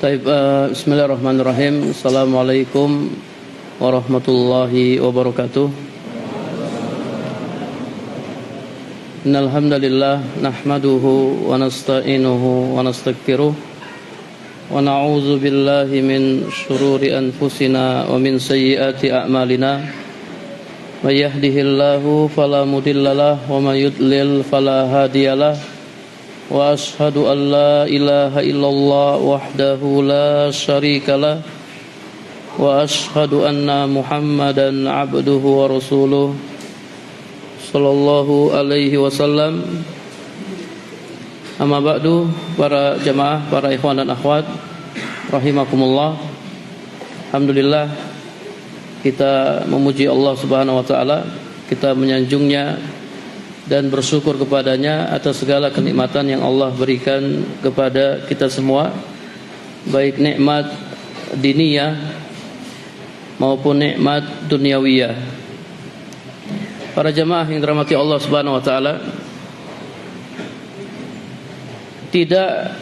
Bismillahirrahmanirrahim. Assalamualaikum warahmatullahi wabarakatuh. Innal hamdalillah nahmaduhu wa nasta'inuhu wa nastaghfiruh wa na'udzu billahi min shururi anfusina wa min sayyiati a'malina. May yahdihillahu fala mudhillalah wa may yudlil fala hadiyalah. Wa ashhadu an la ilaha illallah wahdahu la syarika lah wa ashhadu anna Muhammadan abduhu wa rasuluh sallallahu alaihi wasallam. Amma ba'du, para jamaah, para ikhwan dan akhwat rahimakumullah. Alhamdulillah, kita memuji Allah Subhanahu wa taala, kita menyanjungnya dan bersyukur kepadanya atas segala kenikmatan yang Allah berikan kepada kita semua, baik nikmat diniyah maupun nikmat duniawiyah. Para jamaah yang dirahmati Allah Subhanahu wa taala, tidak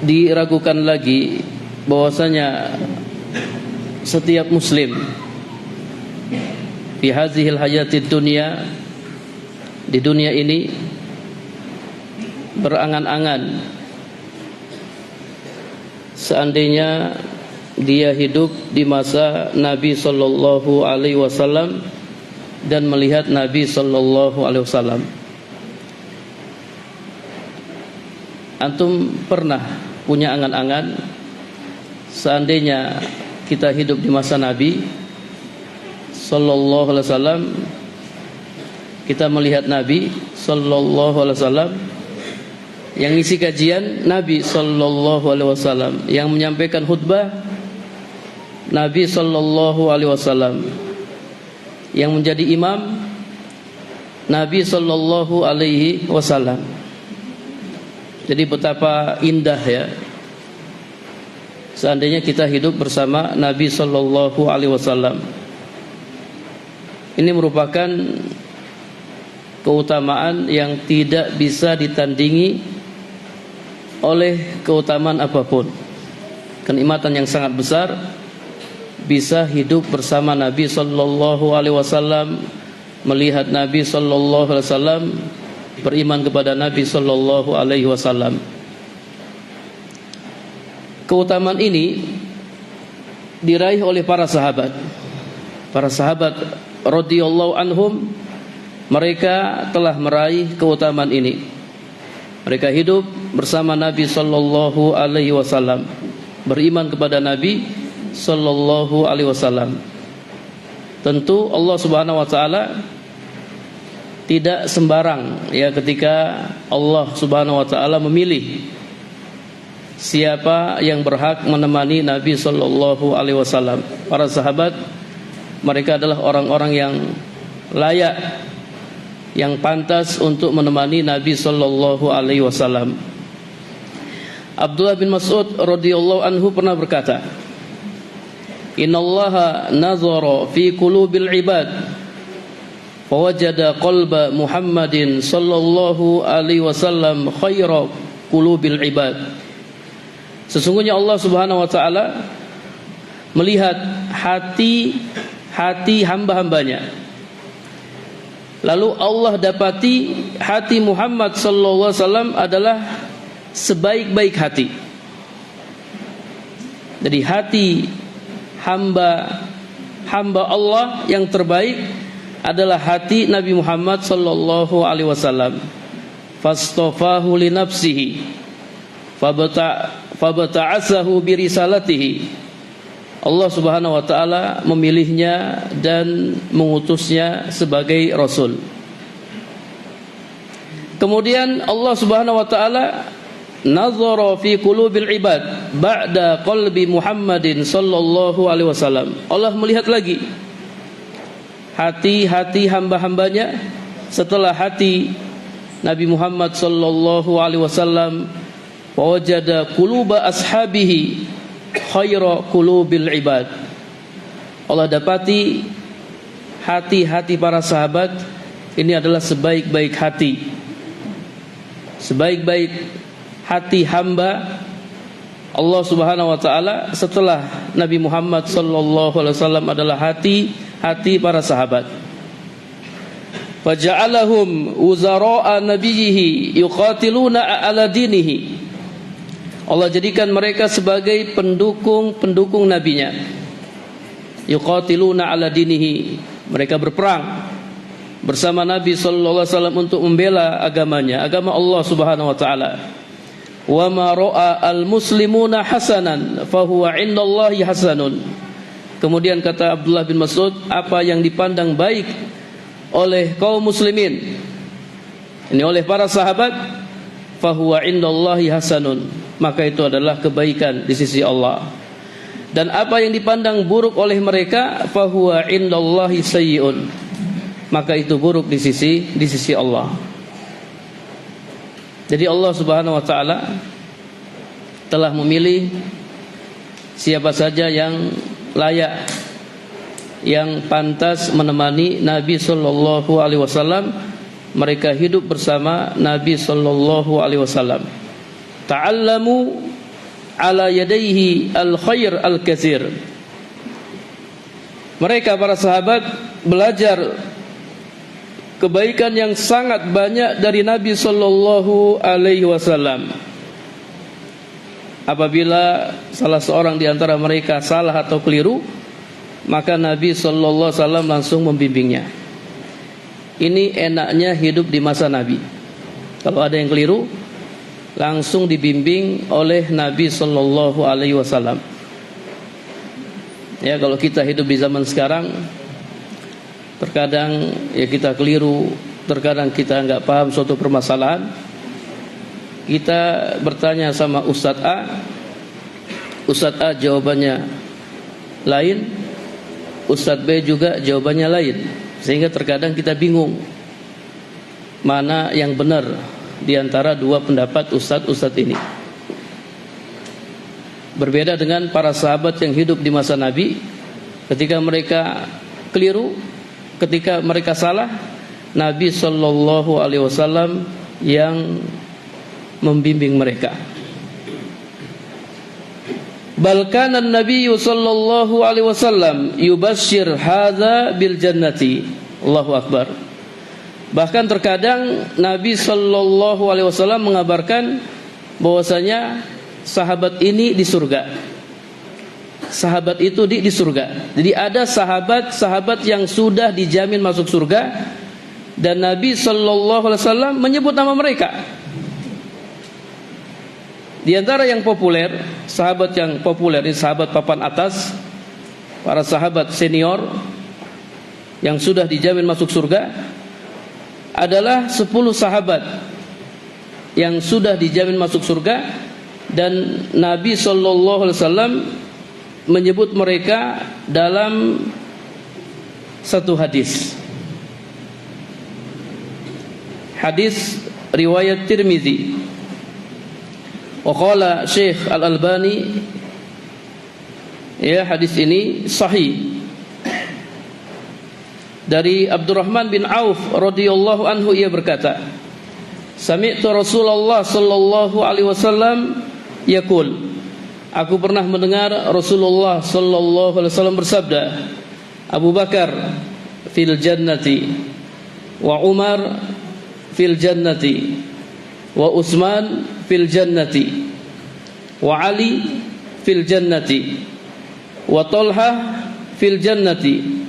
diragukan lagi bahwasanya setiap muslim fi hazihil hayatid dunya, di dunia ini, berangan-angan seandainya dia hidup di masa Nabi sallallahu alaihi wasallam dan melihat Nabi sallallahu alaihi wasallam. Antum pernah punya angan-angan seandainya kita hidup di masa Nabi sallallahu alaihi wasallam, kita melihat Nabi sallallahu alaihi wasallam, yang ngisi kajian Nabi sallallahu alaihi wasallam, yang menyampaikan khutbah Nabi sallallahu alaihi wasallam, yang menjadi imam Nabi sallallahu alaihi wasallam. Jadi betapa indah ya seandainya kita hidup bersama Nabi sallallahu alaihi wasallam. Ini merupakan keutamaan yang tidak bisa ditandingi oleh keutamaan apapun. Kenikmatan yang sangat besar bisa hidup bersama Nabi sallallahu alaihi wasallam, melihat Nabi sallallahu alaihi wasallam, beriman kepada Nabi sallallahu alaihi wasallam. Keutamaan ini diraih oleh para sahabat. Para sahabat radhiyallahu anhum, mereka telah meraih keutamaan ini. Mereka hidup bersama Nabi sallallahu alaihi wasallam, beriman kepada Nabi sallallahu alaihi wasallam. Tentu Allah Subhanahu wa taala tidak sembarang ya ketika Allah Subhanahu wa taala memilih siapa yang berhak menemani Nabi sallallahu alaihi wasallam. Para sahabat, mereka adalah orang-orang yang layak, yang pantas untuk menemani Nabi sallallahu alaihi wasallam. Abdullah bin Mas'ud radhiyallahu anhu pernah berkata, "Innallaha nazara fi qulubil ibad fawajada qalba Muhammadin sallallahu alaihi wasallam khaira qulubil ibad." Sesungguhnya Allah Subhanahu wa taala melihat hati hamba-hambanya. Lalu Allah dapati hati Muhammad sallallahu alaihi wasallam adalah sebaik-baik hati. Jadi hati hamba Allah yang terbaik adalah hati Nabi Muhammad sallallahu alaihi wasallam. Fastafahu li nafsihi fabata'asahu bi risalatihi. Allah Subhanahu wa taala memilihnya dan mengutusnya sebagai rasul. Kemudian Allah Subhanahu wa taala nazara fi qulubil ibad ba'da qalbi Muhammadin sallallahu alaihi wasallam. Allah melihat lagi hati-hati hamba-hambanya setelah hati Nabi Muhammad sallallahu alaihi wasallam. Wajada quluba ashabihi khaira qulubil ibad. Allah dapati hati-hati para sahabat ini adalah sebaik-baik hati. Sebaik-baik hati hamba Allah Subhanahu wa taala setelah Nabi Muhammad sallallahu alaihi wasallam adalah hati para sahabat. Faja'alahum wuzara'a nabiyhi yuqatiluna ala dinihi. Allah jadikan mereka sebagai pendukung nabinya. Yuqatiluna ala dinihi. Mereka berperang bersama Nabi sallallahu alaihi wasallam untuk membela agamanya, agama Allah Subhanahu wa taala. Wa ma ra'a al-muslimuna hasanan fa huwa 'indallahi hasanun. Kemudian kata Abdullah bin Mas'ud, apa yang dipandang baik oleh kaum muslimin, ini oleh para sahabat, fa huwa 'indallahi hasanun, maka itu adalah kebaikan di sisi Allah. Dan apa yang dipandang buruk oleh mereka, fa huwa 'indallahi sayyi'un, maka itu buruk di sisi Allah. Jadi Allah Subhanahu wa taala telah memilih siapa saja yang layak, yang pantas menemani Nabi sallallahu alaihi wasallam. Mereka hidup bersama Nabi sallallahu alaihi wasallam. Ta'allamu ala yadayhi al-khair al-katsir. Mereka para sahabat belajar kebaikan yang sangat banyak dari Nabi sallallahu alaihi wasallam. Apabila salah seorang di antara mereka salah atau keliru, maka Nabi sallallahu alaihi wasallam langsung membimbingnya. Ini enaknya hidup di masa Nabi. Kalau ada yang keliru, langsung dibimbing oleh Nabi sallallahu alaihi wasallam. Ya, kalau kita hidup di zaman sekarang, terkadang ya kita keliru, terkadang kita enggak paham suatu permasalahan. Kita bertanya sama Ustadz A jawabannya lain, Ustadz B juga jawabannya lain, sehingga terkadang kita bingung mana yang benar di antara dua pendapat Ustadz ini. Berbeda dengan para sahabat yang hidup di masa Nabi, ketika mereka keliru, ketika mereka salah, Nabi sallallahu alaihi wasallam yang membimbing mereka. Bal kana an-nabiy sallallahu alaihi wasallam yubashshir hadza bil jannati. Allahu akbar. Bahkan terkadang Nabi sallallahu alaihi wasallam mengabarkan bahwasanya sahabat ini di surga. Sahabat itu di surga. Jadi ada sahabat-sahabat yang sudah dijamin masuk surga, dan Nabi sallallahu alaihi wasallam menyebut nama mereka. Di antara yang populer, sahabat yang populer ini sahabat papan atas, para sahabat senior yang sudah dijamin masuk surga adalah 10 sahabat yang sudah dijamin masuk surga, dan Nabi sallallahu alaihi wasallam menyebut mereka dalam satu hadis. Hadis riwayat Tirmizi. Wa qala Syekh Al-Albani, ya, hadis ini sahih. Dari Abdurrahman bin Auf radhiyallahu anhu, ia berkata, sami'tu Rasulullah sallallahu alaihi wasallam yaqul, aku pernah mendengar Rasulullah sallallahu alaihi wasallam bersabda, Abu Bakar fil jannati, wa Umar fil jannati, wa Utsman fil jannati, wa Ali fil jannati, wa Talha fil jannati,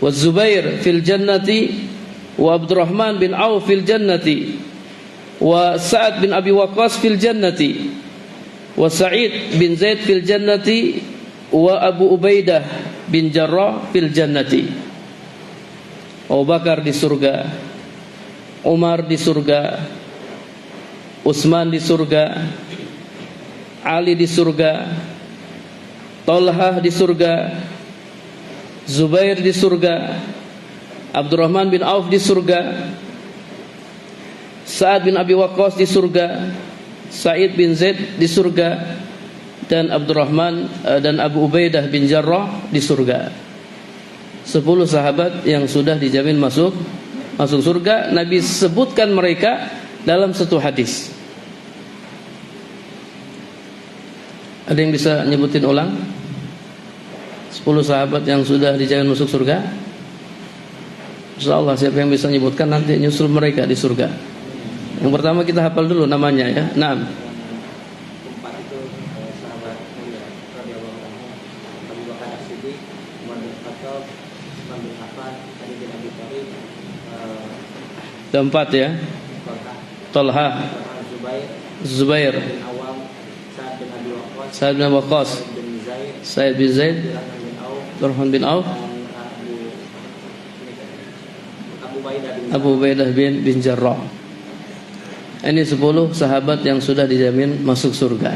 wa Zubair fil jannati, wa Abdurrahman bin Auf fil jannati, wa Sa'ad bin Abi Waqqas fil jannati, wa Sa'id bin Zaid fil jannati, wa Abu Ubaidah bin Jarrah fil jannati. Abu Bakar di surga, Umar di surga, Utsman di surga, Ali di surga, Talha di surga, Zubair di surga, Abdurrahman bin Auf di surga, Sa'ad bin Abi Waqqas di surga, Sa'id bin Zaid di surga, dan Abdurrahman dan Abu Ubaidah bin Jarrah di surga. 10 sahabat yang sudah dijamin masuk surga. Nabi sebutkan mereka dalam satu hadis. Ada yang bisa nyebutin ulang 10 sahabat yang sudah dijamin masuk surga? Insyaallah siapa yang bisa menyebutkan nanti nyusul mereka di surga. Yang pertama kita hafal dulu namanya ya. Naam. Empat itu sahabat mulia radhiyallahu anhu, Abu Bakar As-Siddiq, Umar bin Khattab, Utsman bin Affan, Ali bin Abi Thalib, Keempat ya. Talha, Zubair, bin Awam, Sa'ad bin Abi Waqqas, Sa'ad bin Waqqas, Sa'id bin Zaid, Abdurrahman bin Auf, Abu Ubaidah bin Jarrah. Ini 10 sahabat yang sudah dijamin masuk surga.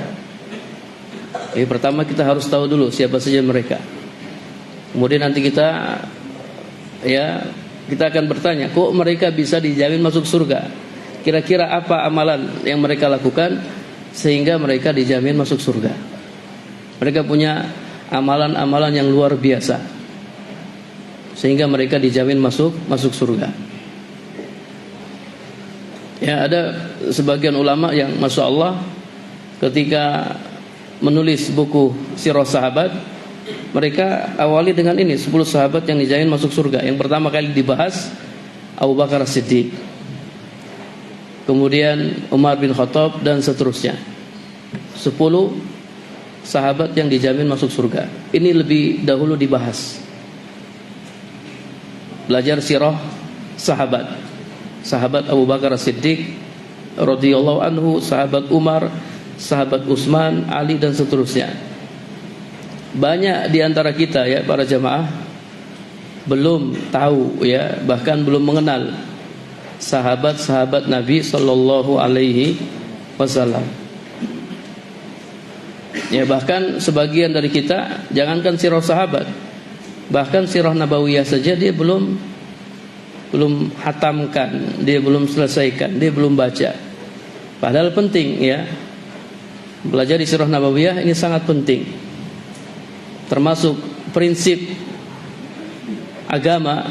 Pertama kita harus tahu dulu siapa saja mereka. Kemudian nanti kita akan bertanya, kok mereka bisa dijamin masuk surga? Kira-kira apa amalan yang mereka lakukan sehingga mereka dijamin masuk surga? Mereka punya amalan-amalan yang luar biasa sehingga mereka dijamin masuk surga. Ya, ada sebagian ulama yang Masya Allah ketika menulis buku sirah sahabat, mereka awali dengan ini 10 sahabat yang dijamin masuk surga. Yang pertama kali dibahas Abu Bakar As-Siddiq, kemudian Umar bin Khattab, dan seterusnya. 10 sahabat yang dijamin masuk surga. Ini lebih dahulu dibahas. Belajar sirah sahabat. Sahabat Abu Bakar As-Siddiq radhiyallahu anhu, sahabat Umar, sahabat Utsman, Ali, dan seterusnya. Banyak di antara kita ya para jamaah belum tahu ya, bahkan belum mengenal sahabat-sahabat Nabi sallallahu alaihi wasallam. Ya, bahkan sebagian dari kita jangankan sirah sahabat, bahkan sirah nabawiyah saja dia belum hatamkan, dia belum selesaikan, dia belum baca. Padahal penting ya. Belajar di sirah nabawiyah ini sangat penting. Termasuk prinsip agama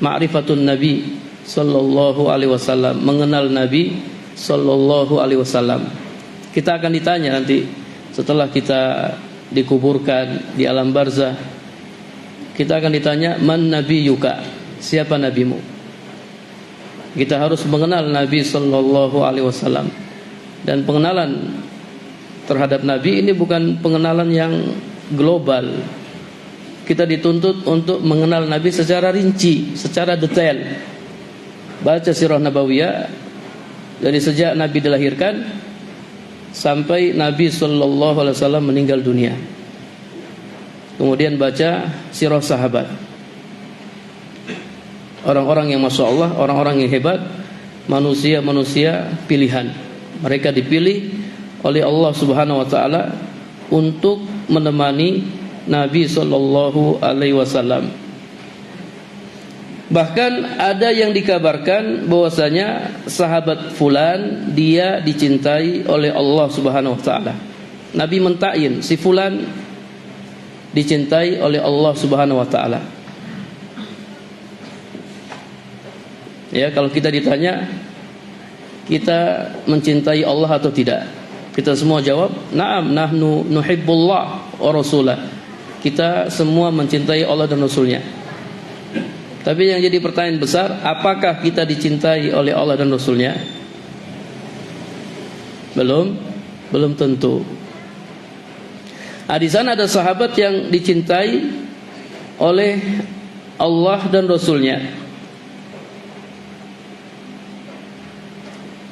ma'rifatun Nabi sallallahu alaihi wasallam, mengenal Nabi sallallahu alaihi wasallam. Kita akan ditanya nanti setelah kita dikuburkan di alam barzah. Kita akan ditanya, man nabiyyuka? Siapa nabimu? Kita harus mengenal Nabi sallallahu alaihi wasallam. Dan pengenalan terhadap Nabi ini bukan pengenalan yang global. Kita dituntut untuk mengenal Nabi secara rinci, secara detail. Baca sirah nabawiyah dari sejak Nabi dilahirkan sampai Nabi sallallahu alaihi wasallam meninggal dunia. Kemudian baca sirah sahabat. Orang-orang yang Masya Allah, orang-orang yang hebat, manusia-manusia pilihan. Mereka dipilih oleh Allah Subhanahu wa taala untuk menemani Nabi sallallahu alaihi wasallam. Bahkan ada yang dikabarkan bahwasanya sahabat fulan dia dicintai oleh Allah Subhanahu wa taala. Nabi mentakyin si fulan dicintai oleh Allah Subhanahu wa taala. Ya, kalau kita ditanya kita mencintai Allah atau tidak, kita semua jawab, na'am nahnu nuhibbullah wa rasulah. Kita semua mencintai Allah dan Rasulnya. Tapi yang jadi pertanyaan besar, apakah kita dicintai oleh Allah dan Rasulnya? Belum tentu. Di sana ada sahabat yang dicintai oleh Allah dan Rasulnya.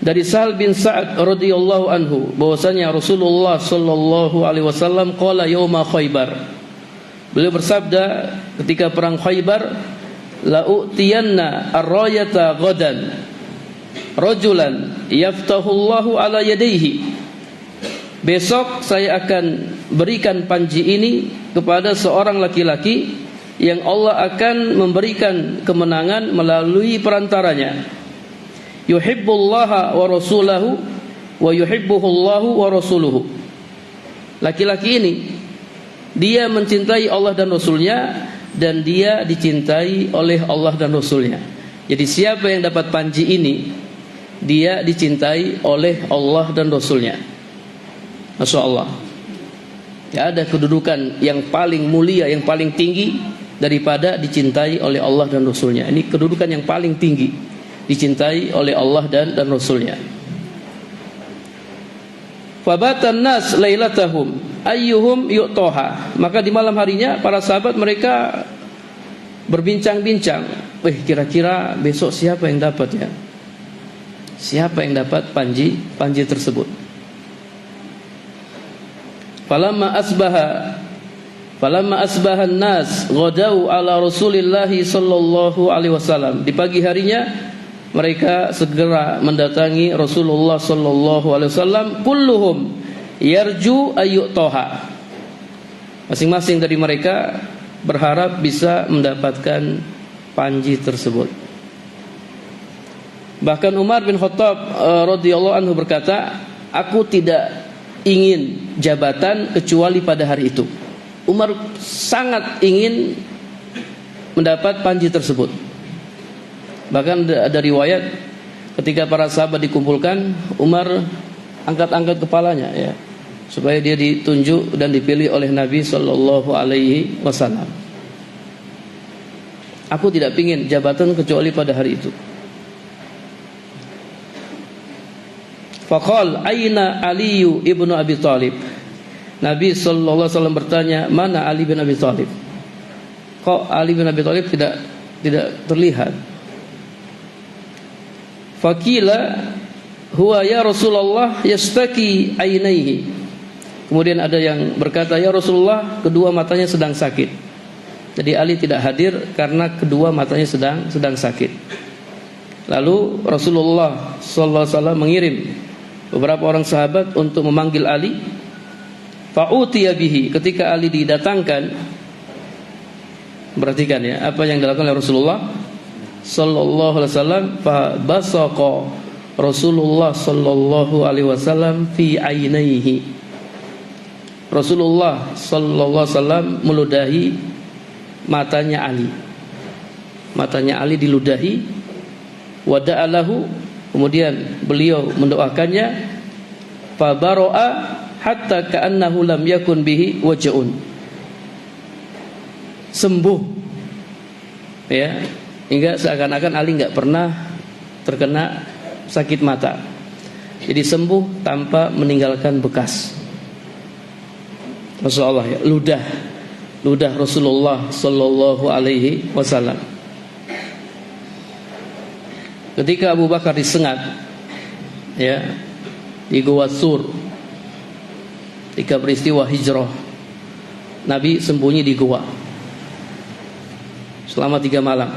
Dari Sahal bin Sa'ad radhiyallahu anhu bahwasanya Rasulullah sallallahu alaihi wasallam qala yauma Khaibar. Beliau bersabda ketika perang Khaibar, la u'tiyanna ar-rayata ghadan rajulan yaftahullahu ala yadayhi. Besok saya akan berikan panji ini kepada seorang laki-laki yang Allah akan memberikan kemenangan melalui perantaranya. Yuhibbullaha wa rasulahu wa yuhibbuhullahu wa rasuluhu. Laki-laki ini dia mencintai Allah dan Rasulnya, dan dia dicintai oleh Allah dan Rasulnya. Jadi siapa yang dapat panji ini, dia dicintai oleh Allah dan Rasulnya. Masya Allah. Ya, ada kedudukan yang paling mulia, yang paling tinggi daripada dicintai oleh Allah dan Rasulnya. Ini kedudukan yang paling tinggi, dicintai oleh Allah dan Rasulnya. Fabatan nas lailatahum ayyuhum yu'toha. Maka di malam harinya para sahabat mereka berbincang-bincang, kira-kira besok siapa yang dapat ya? Siapa yang dapat panji tersebut? Falamma asbaha an-nas ghadau ala Rasulillah sallallahu alaihi wasallam. Di pagi harinya mereka segera mendatangi Rasulullah sallallahu alaihi wasallam, kulluhum yarju ayyutoha. Masing-masing dari mereka berharap bisa mendapatkan panji tersebut. Bahkan Umar bin Khattab radhiyallahu anhu berkata, aku tidak ingin jabatan kecuali pada hari itu. Umar sangat ingin mendapat panji tersebut. Bahkan ada riwayat ketika para sahabat dikumpulkan, Umar angkat-angkat kepalanya ya, supaya dia ditunjuk dan dipilih oleh Nabi sallallahu alaihi wasallam. Aku tidak ingin jabatan kecuali pada hari itu. Faqal aina Ali ibnu Abi Thalib. Nabi sallallahu alaihi wasallam bertanya, mana Ali bin Abi Thalib? Kok Ali bin Abi Thalib tidak terlihat? Faqila huwa ya Rasulullah yastaki ainaihi. Kemudian ada yang berkata, ya Rasulullah, kedua matanya sedang sakit. Jadi Ali tidak hadir karena kedua matanya sedang sakit. Lalu Rasulullah sallallahu alaihi wasallam mengirim beberapa orang sahabat untuk memanggil Ali. Fa'utiya bihi. Ketika Ali didatangkan, perhatikan ya apa yang dilakukan oleh Rasulullah sallallahu alaihi wasallam. Fa basaqa Rasulullah sallallahu alaihi wasallam fi ainaihi. Rasulullah sallallahu alaihi wasallam meludahi matanya Ali. Matanya Ali diludahi. Wa da'alahu. Kemudian beliau mendoakannya. Fa baro'a hatta ka'annahu lam yakun bihi waja'un. Sembuh ya, hingga seakan-akan Ali enggak pernah terkena sakit mata. Jadi sembuh tanpa meninggalkan bekas. Masya Allah ya, ludah Rasulullah sallallahu alaihi wasallam. Ketika Abu Bakar disengat ya di Gua Sur, ketika peristiwa hijrah, Nabi sembunyi di gua selama 3 malam.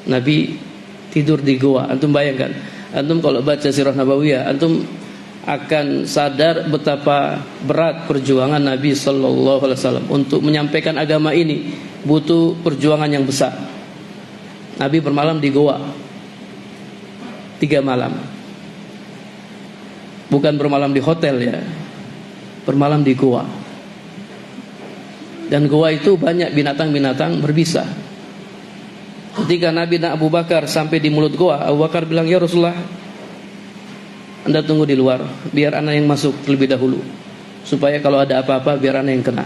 Nabi tidur di gua. Antum bayangkan, antum kalau baca sirah nabawiyah, antum akan sadar betapa berat perjuangan Nabi sallallahu alaihi wasallam untuk menyampaikan agama ini. Butuh perjuangan yang besar. Nabi bermalam di gua 3 malam. Bukan bermalam di hotel ya, bermalam di gua. Dan gua itu banyak binatang-binatang berbisa. Ketika Nabi dan Abu Bakar sampai di mulut gua, Abu Bakar bilang, ya Rasulullah, Anda tunggu di luar, biar anak yang masuk terlebih dahulu, supaya kalau ada apa-apa biar anak yang kena.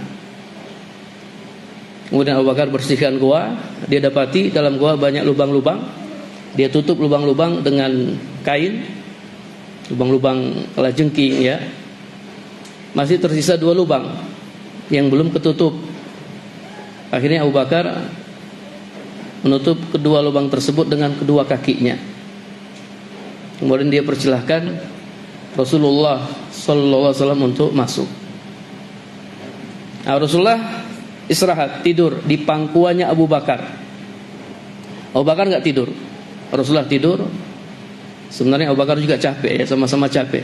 Kemudian Abu Bakar bersihkan gua. Dia dapati dalam gua banyak lubang-lubang. Dia tutup lubang-lubang dengan kain, lubang-lubang kalajengking ya. Masih tersisa 2 lubang yang belum ketutup. Akhirnya Abu Bakar menutup kedua lubang tersebut dengan kedua kakinya. Kemudian dia persilahkan Rasulullah sallallahu alaihi wasallam untuk masuk. Nah, Rasulullah istirahat, tidur di pangkuannya Abu Bakar. Abu Bakar enggak tidur. Rasulullah tidur. Sebenarnya Abu Bakar juga capek ya, sama-sama capek.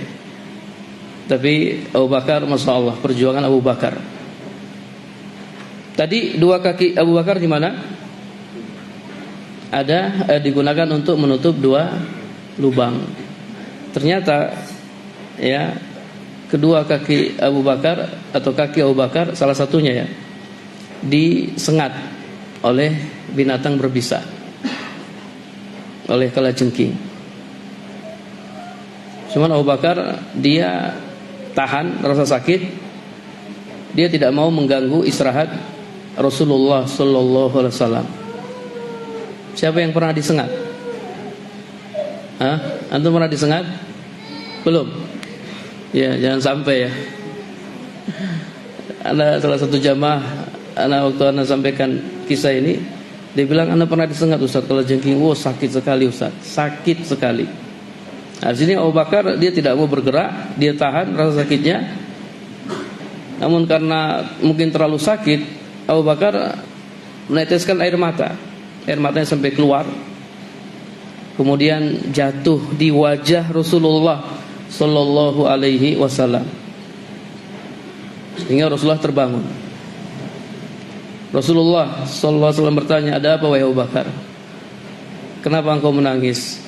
Tapi Abu Bakar, Masya Allah, perjuangan Abu Bakar. Tadi 2 kaki Abu Bakar di mana? Ada digunakan untuk menutup 2 lubang. Ternyata ya, kedua kaki Abu Bakar atau kaki Abu Bakar salah satunya ya disengat oleh binatang berbisa, oleh kalajengking. Cuman Abu Bakar dia tahan rasa sakit, dia tidak mau mengganggu istirahat Rasulullah sallallahu alaihi wasallam. Siapa yang pernah disengat? Antum pernah disengat? Belum? Ya, jangan sampai ya. Ada salah satu jamaah, waktu sampaikan kisah ini, dia bilang, pernah disengat Ustaz kalau jengking. Sakit sekali Ustaz, sakit sekali. Nah, di sini Abu Bakar dia tidak mau bergerak, dia tahan rasa sakitnya. Namun karena mungkin terlalu sakit, Abu Bakar meneteskan air mata. Air matanya sampai keluar. Kemudian jatuh di wajah Rasulullah sallallahu alaihi wasallam. Sehingga Rasulullah terbangun. Rasulullah sallallahu alaihi wasallam bertanya, "Ada apa wahai Abu Bakar? Kenapa engkau menangis?"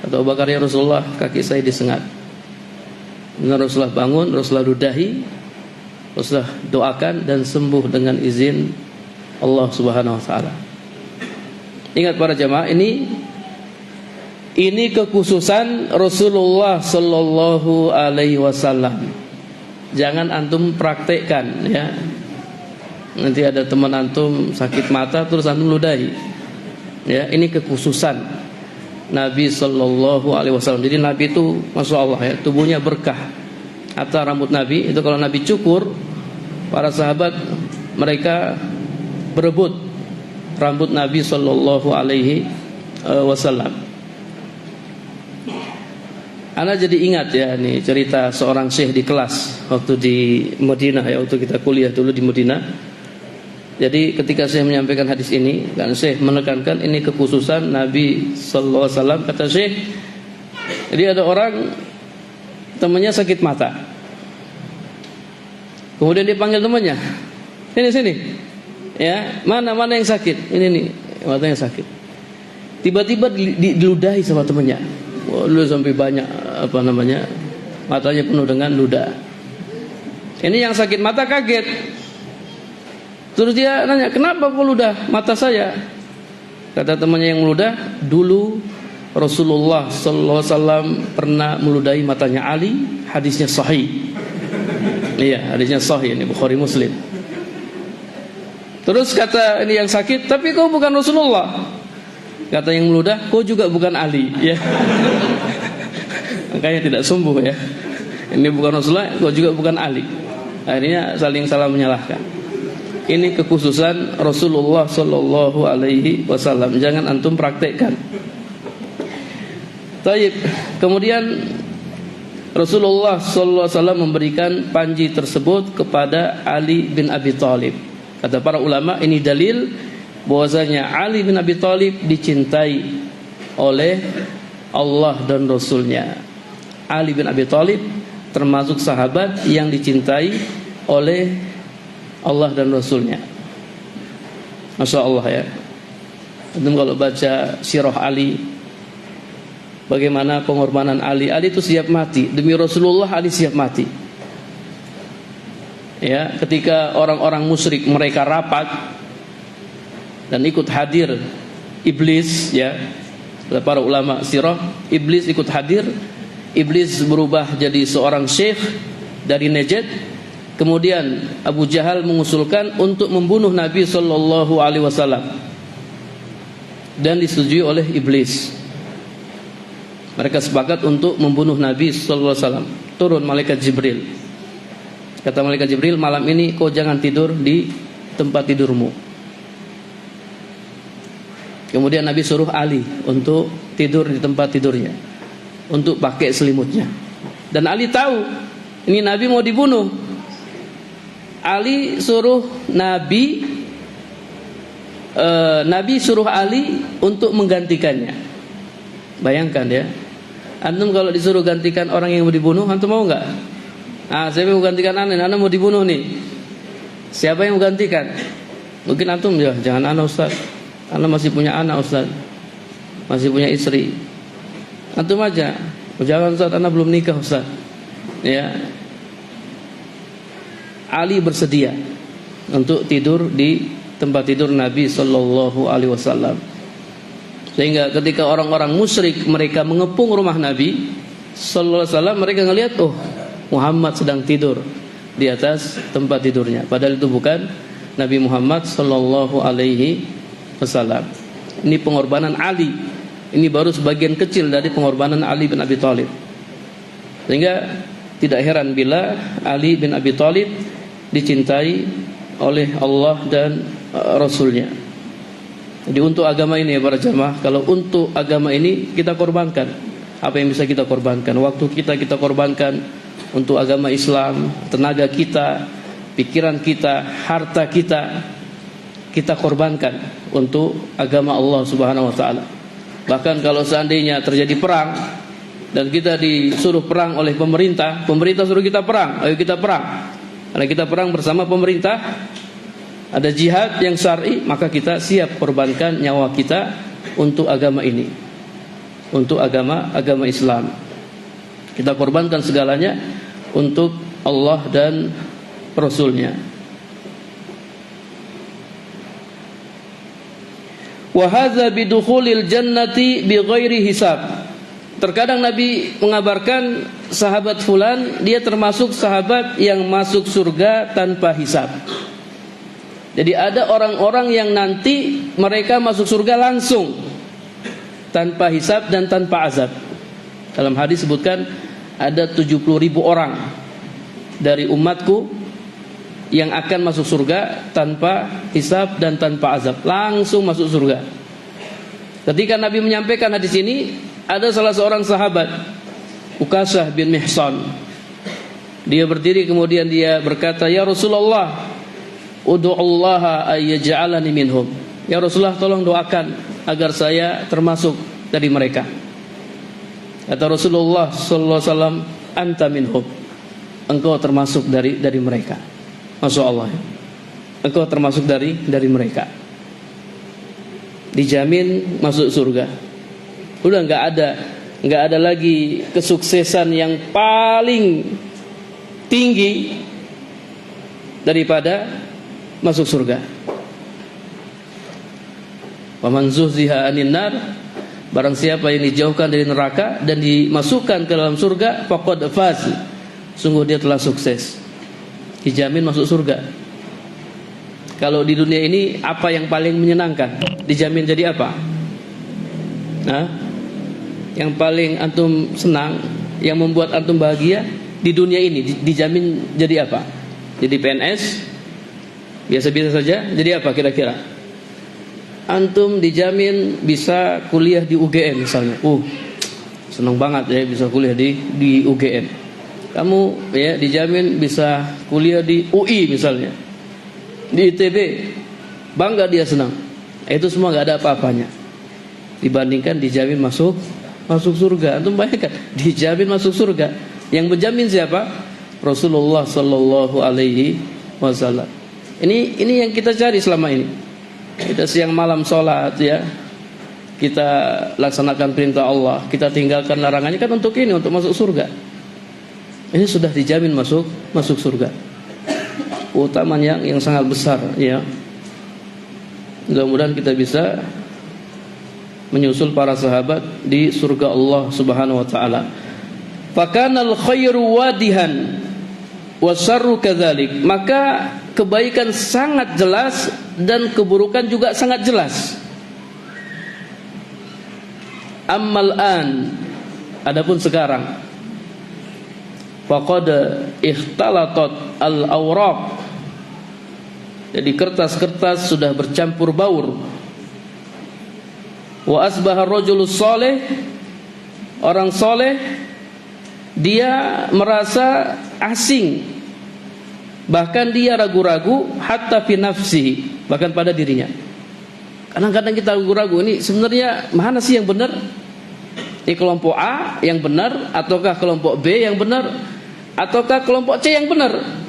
Kata Abu Bakar, "Ya Rasulullah, kaki saya disengat." Kemudian Rasulullah bangun, Rasulullah ludahi, Rasulullah doakan dan sembuh dengan izin Allah Subhanahu wa taala. Ingat para jamaah, ini kekhususan Rasulullah sallallahu alaihi wasallam. Jangan antum praktekkan ya. Nanti ada teman antum sakit mata terus antum ludahi. Ya, ini kekhususan Nabi sallallahu alaihi wasallam. Jadi Nabi itu Masya Allah ya, tubuhnya berkah. Hatta rambut Nabi itu kalau Nabi cukur, para sahabat mereka berebut rambut Nabi sallallahu alaihi wasallam. Ana jadi ingat ya nih cerita seorang syekh di kelas waktu di Madinah ya, waktu kita kuliah dulu di Madinah. Jadi ketika Syekh menyampaikan hadis ini, kan Syekh menekankan ini kekhususan Nabi sallallahu alaihi wasallam. Kata Syekh, jadi ada orang temannya sakit mata. Kemudian dia panggil temannya, sini. Ya, mana yang sakit? Ini nih, matanya sakit. Tiba-tiba diludahi sama temannya. Wah, lu sampai banyak matanya penuh dengan ludah. Ini yang sakit mata kaget. Terus dia nanya, "Kenapa meludah mata saya?" Kata temannya yang meludah, "Dulu Rasulullah sallallahu alaihi wasallam pernah meludahi matanya Ali, hadisnya sahih." Iya, hadisnya sahih, ini Bukhari Muslim. Terus kata ini yang sakit, "Tapi kau bukan Rasulullah." Kata yang meludah, "Kau juga bukan Ali." Ya. Makanya tidak sembuh ya. Ini bukan Rasulullah, kau juga bukan Ali. Akhirnya saling salah menyalahkan. Ini kekhususan Rasulullah sallallahu alaihi wasallam. Jangan antum praktekkan. Taib. Kemudian Rasulullah sallallahu alaihi wasallam memberikan panji tersebut kepada Ali bin Abi Thalib. Kata para ulama, ini dalil bahwasanya Ali bin Abi Thalib dicintai oleh Allah dan Rasulnya. Ali bin Abi Thalib termasuk sahabat yang dicintai oleh Allah dan Rasulnya. Masya Allah ya. Antum kalau baca sirah Ali, bagaimana pengorbanan Ali. Ali itu siap mati demi Rasulullah. Ali siap mati. Ya, ketika orang-orang musyrik mereka rapat dan ikut hadir iblis ya. Para ulama sirah, iblis ikut hadir. Iblis berubah jadi seorang syekh dari Najd. Kemudian Abu Jahal mengusulkan untuk membunuh Nabi sallallahu alaihi wasallam. Dan disetujui oleh iblis. Mereka sepakat untuk membunuh Nabi sallallahu alaihi wasallam. Turun malaikat Jibril. Kata malaikat Jibril, "Malam ini kau jangan tidur di tempat tidurmu." Kemudian Nabi suruh Ali untuk tidur di tempat tidurnya, untuk pakai selimutnya. Dan Ali tahu ini Nabi mau dibunuh. Ali suruh Nabi suruh Ali untuk menggantikannya. Bayangkan ya, antum kalau disuruh gantikan orang yang mau dibunuh, antum mau nggak? Saya mau gantikan anda mau dibunuh nih. Siapa yang mau gantikan? Mungkin antum ya, jangan ana Ustaz. Ana masih punya anak Ustaz, masih punya istri. Antum aja. Jangan Ustaz, ana belum nikah Ustaz. Ya. Ali bersedia untuk tidur di tempat tidur Nabi sallallahu alaihi wasallam. Sehingga ketika orang-orang musyrik mereka mengepung rumah Nabi sallallahu alaihi wasallam, mereka ngelihat, oh, Muhammad sedang tidur di atas tempat tidurnya, padahal itu bukan Nabi Muhammad sallallahu alaihi wasallam. Ini pengorbanan Ali. Ini baru sebagian kecil dari pengorbanan Ali bin Abi Thalib. Sehingga tidak heran bila Ali bin Abi Thalib dicintai oleh Allah dan Rasulnya. Jadi untuk agama ini ya para jamaah, kalau untuk agama ini kita korbankan apa yang bisa kita korbankan. Waktu kita korbankan untuk agama Islam, tenaga kita, pikiran kita, harta kita korbankan untuk agama Allah Subhanahu wa taala. Bahkan kalau seandainya terjadi perang dan kita disuruh perang oleh pemerintah suruh kita perang, ayo kita perang. Karena kita perang bersama pemerintah, ada jihad yang syar'i, maka kita siap korbankan nyawa kita untuk agama ini, untuk agama Islam. Kita korbankan segalanya untuk Allah dan Rasulnya. Wa hadza bidukhulil jannati bighairi hisab. Terkadang Nabi mengabarkan sahabat fulan dia termasuk sahabat yang masuk surga tanpa hisab. Jadi ada orang-orang yang nanti mereka masuk surga langsung tanpa hisab dan tanpa azab. Dalam hadis sebutkan ada 70.000 orang dari umatku yang akan masuk surga tanpa hisab dan tanpa azab, langsung masuk surga. Ketika Nabi menyampaikan hadis ini, ada salah seorang sahabat, Ukasah bin Mihsan. Dia berdiri kemudian dia berkata, "Ya Rasulullah, ud'ullaha ayyaj'alani minhum." Ya Rasulullah, tolong doakan agar saya termasuk dari mereka. Kata Rasulullah sallallahu alaihi wasallam, "Anta minhum." Engkau termasuk dari mereka. Masya Allah, engkau termasuk dari mereka. Dijamin masuk surga. Udah nggak ada lagi kesuksesan yang paling tinggi daripada masuk surga. Wa man zuhziha 'anil nar, barang siapa yang dijauhkan dari neraka dan dimasukkan ke dalam surga, faqad faz, sungguh dia telah sukses. Dijamin masuk surga. Kalau di dunia ini apa yang paling menyenangkan? Dijamin jadi apa? Nah, yang paling antum senang, yang membuat antum bahagia di dunia ini dijamin jadi apa? Jadi PNS biasa-biasa saja, jadi apa kira-kira? Antum dijamin bisa kuliah di UGM misalnya. Senang banget ya bisa kuliah di UGM. Kamu ya dijamin bisa kuliah di UI misalnya, di ITB, bangga dia, senang. Itu semua nggak ada apa-apanya dibandingkan dijamin masuk surga. Antum bayangkan, dijamin masuk surga. Yang menjamin siapa? Rasulullah sallallahu alaihi wasallam. Ini yang kita cari selama ini. Kita siang malam sholat ya, kita laksanakan perintah Allah, kita tinggalkan larangannya kan untuk ini, untuk masuk surga. Ini sudah dijamin masuk surga. Keutamaan yang sangat besar ya. Mudah-mudahan kita bisa menyusul para sahabat di surga Allah Subhanahu wa taala. Fakanal khairu wadihan wasarru kadzalik. Maka kebaikan sangat jelas dan keburukan juga sangat jelas. Ammal an, adapun sekarang, faqad ikhtalatat al-awraq. Jadi kertas-kertas sudah bercampur baur. Wa asbaha ar-rajulus salih, orang soleh dia merasa asing, bahkan dia ragu-ragu hatta fi nafsihi, bahkan pada dirinya. Kadang-kadang kita ragu-ragu, ini sebenarnya mana sih yang benar? Ini kelompok A yang benar, ataukah kelompok B yang benar, ataukah kelompok C yang benar?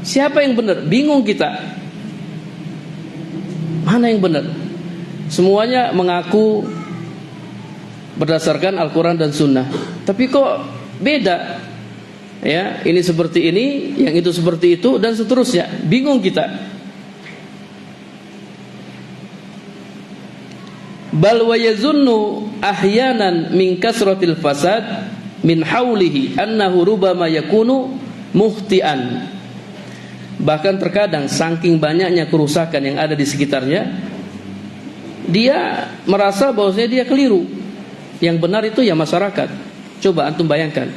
Siapa yang benar? Bingung kita. Mana yang benar? Semuanya mengaku berdasarkan Al-Quran dan Sunnah, tapi kok beda? Ya, ini seperti ini, yang itu seperti itu, dan seterusnya. Bingung kita. Bal wa yazunnu ahyanan min kasratil fasad min haulihi annahu rubama yakunu muhtian. Bahkan terkadang saking banyaknya kerusakan yang ada di sekitarnya, dia merasa bahwasanya dia keliru. Yang benar itu ya masyarakat. Coba antum bayangkan,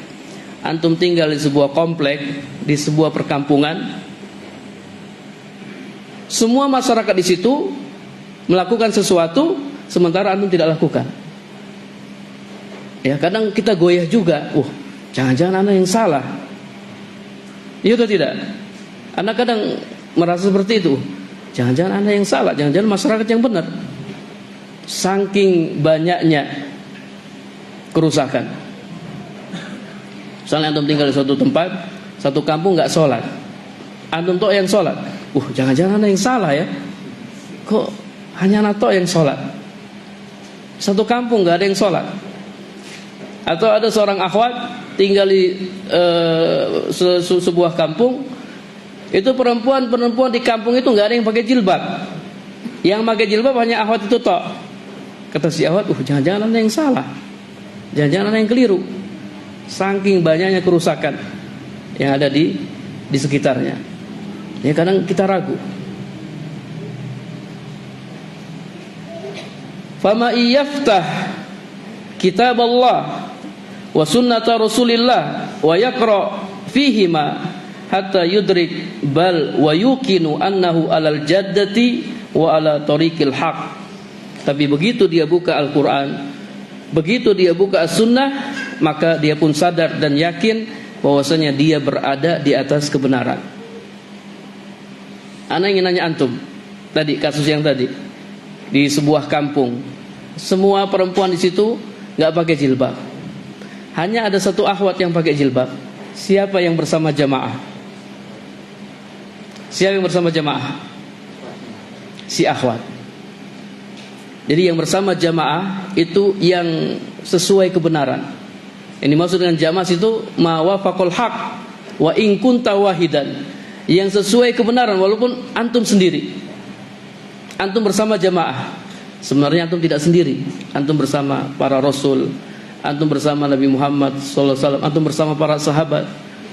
antum tinggal di sebuah komplek, di sebuah perkampungan, semua masyarakat di situ melakukan sesuatu sementara antum tidak lakukan. Ya, kadang kita goyah juga. Jangan-jangan anak yang salah. Iya atau tidak? Anak kadang merasa seperti itu. Jangan-jangan anak yang salah, jangan-jangan masyarakat yang benar. Saking banyaknya kerusakan. Misalnya antum tinggal di suatu tempat, satu kampung nggak sholat, antum tok yang sholat. Jangan-jangan anak yang salah ya. Kok hanya anak tok yang sholat? Satu kampung nggak ada yang sholat. Atau ada seorang akhwat tinggal di sebuah kampung, itu perempuan di kampung itu nggak ada yang pakai jilbab. Yang pakai jilbab hanya akhwat itu tok. Kata si akhwat, jangan-jangan anak yang salah, jangan-jangan anak yang keliru. Saking banyaknya kerusakan yang ada di sekitarnya. Ya kadang kita ragu. Fama iyaftah kitab Allah wa sunnata Rasulillah wa yaqra fihima hatta yudrik bal wa yuqinu annahu alal jaddati wa ala tariqil haq. Tapi begitu dia buka Al-Quran, begitu dia buka As-Sunnah, maka dia pun sadar dan yakin bahwasanya dia berada di atas kebenaran. Ana ingin nanya antum, tadi kasus yang tadi di sebuah kampung, semua perempuan di situ nggak pakai jilbab, hanya ada satu akhwat yang pakai jilbab. Siapa yang bersama jamaah? Siapa yang bersama jamaah? Si akhwat. Jadi yang bersama jamaah itu yang sesuai kebenaran. Ini maksud dengan jamaah itu ma wafaqul haq wa in kunta wahidan. Yang sesuai kebenaran walaupun antum sendiri. Antum bersama jamaah. Sebenarnya antum tidak sendiri. Antum bersama para rasul, antum bersama Nabi Muhammad sallallahu alaihi wasallam, antum bersama para sahabat,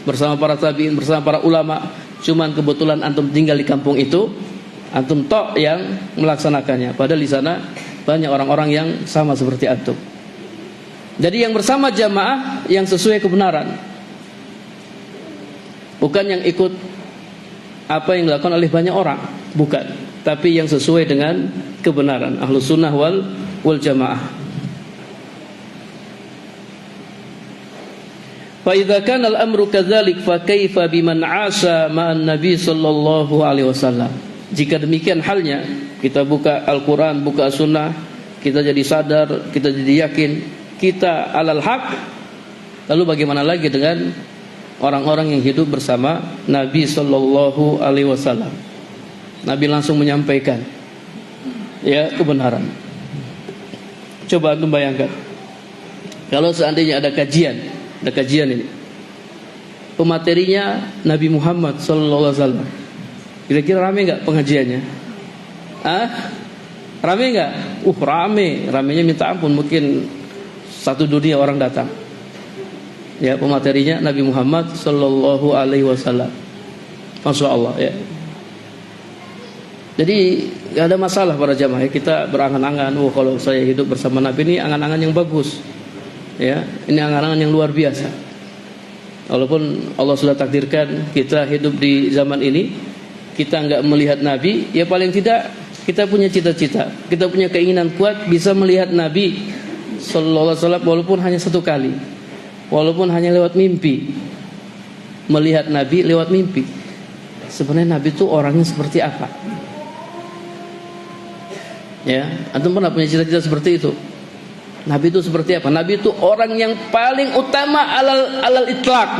bersama para tabi'in, bersama para ulama. Cuman kebetulan antum tinggal di kampung itu, antum tok yang melaksanakannya. Padahal di sana banyak orang-orang yang sama seperti antum. Jadi yang bersama jamaah yang sesuai kebenaran, bukan yang ikut apa yang dilakukan oleh banyak orang, bukan, tapi yang sesuai dengan kebenaran. Ahlus sunnah wal jamaah. Fa idza kana al-amru kadzalik fa kaifa biman 'asha ma'an nabi sallallahu alaihi wasallam. Jika demikian halnya, kita buka Al-Quran, buka Sunnah, kita jadi sadar, kita jadi yakin kita alal haq. Lalu bagaimana lagi dengan orang-orang yang hidup bersama Nabi sallallahu alaihi wasallam? Nabi langsung menyampaikan ya kebenaran. Coba antum bayangkan, kalau seandainya ada kajian ini, pematerinya Nabi Muhammad sallallahu alaihi wasallam, kira-kira rame nggak pengajiannya? Rame nggak? Ramenya minta ampun, mungkin satu dunia orang datang. Ya, pematerinya Nabi Muhammad sallallahu alaihi wasallam. Masya Allah ya. Jadi nggak ada masalah para jamaah. Kita berangan-angan, kalau saya hidup bersama Nabi ini angan-angan yang bagus. Ya, ini angan-angan yang luar biasa. Walaupun Allah sudah takdirkan kita hidup di zaman ini, kita nggak melihat Nabi, ya paling tidak kita punya cita-cita, kita punya keinginan kuat bisa melihat Nabi sallallahu alaihi wasallam, walaupun hanya satu kali, walaupun hanya lewat mimpi. Melihat Nabi lewat mimpi. Sebenarnya Nabi itu orangnya seperti apa? Ya, antum pernah punya cita-cita seperti itu? Nabi itu seperti apa? Nabi itu orang yang paling utama alal itlaq.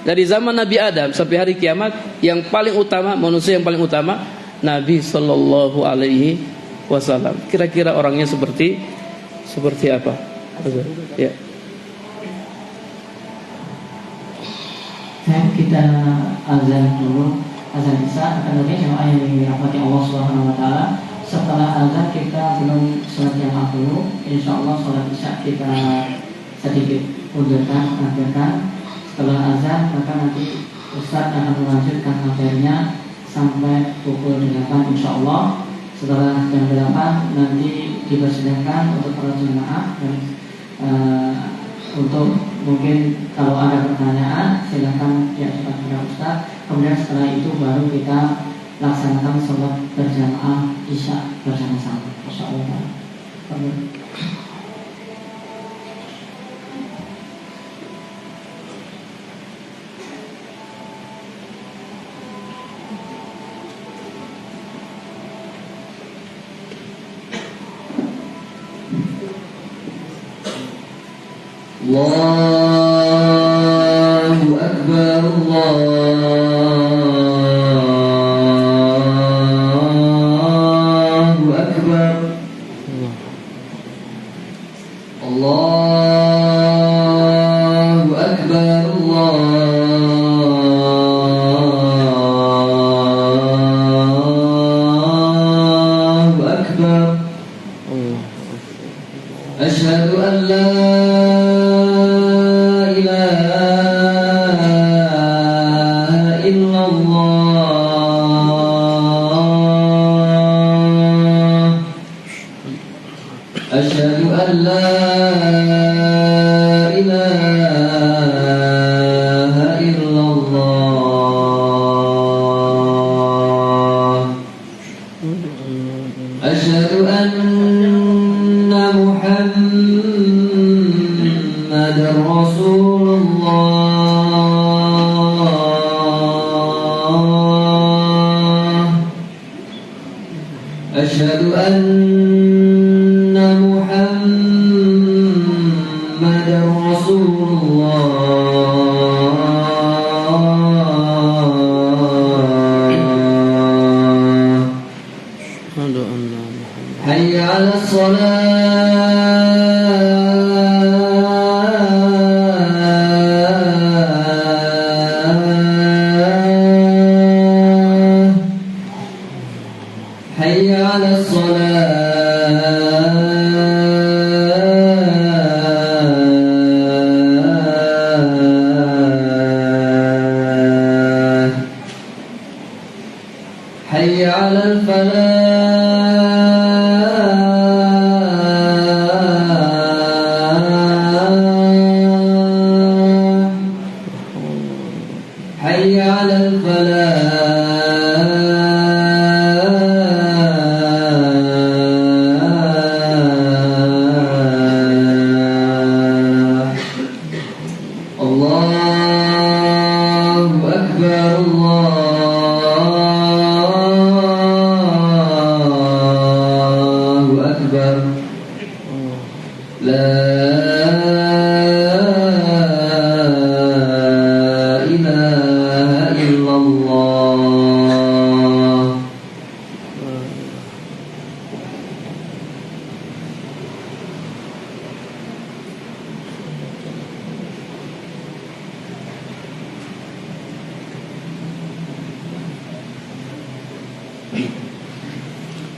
Dari zaman Nabi Adam sampai hari kiamat, yang paling utama, manusia yang paling utama Nabi sallallahu alaihi wasallam. Kira-kira orangnya seperti apa? Ya. Kita azan dulu, azan Isya. Akan datang jemaah yang dirahmati Allah Subhanahu wa taala. Setelah azan kita belum sholat jamaah dulu. Insyaallah sholat Isya kita sedikit lanjutkan setelah azan, maka nanti Ustaz akan melanjutkan materinya sampai pukul 8 insya Allah. Setelah jam 8 nanti dipersilakan untuk para jemaah dan untuk mungkin kalau ada pertanyaan silahkan diajukan kepada Ustaz. Kemudian setelah itu baru kita laksanakan sholat berjamaah isya bersama-sama. Insya Allah. Allahu Akbar, Allahu Akbar, Allahu Akbar, Allahu Akbar. Asyhadu an la أشهد أن لا إله إلا الله أشهد أن محمدا رسول الله أشهد أن حي على الصلاة حي على الصلاة حي على الفلاح حي على الفلاح الله أكبر الله أكبر لا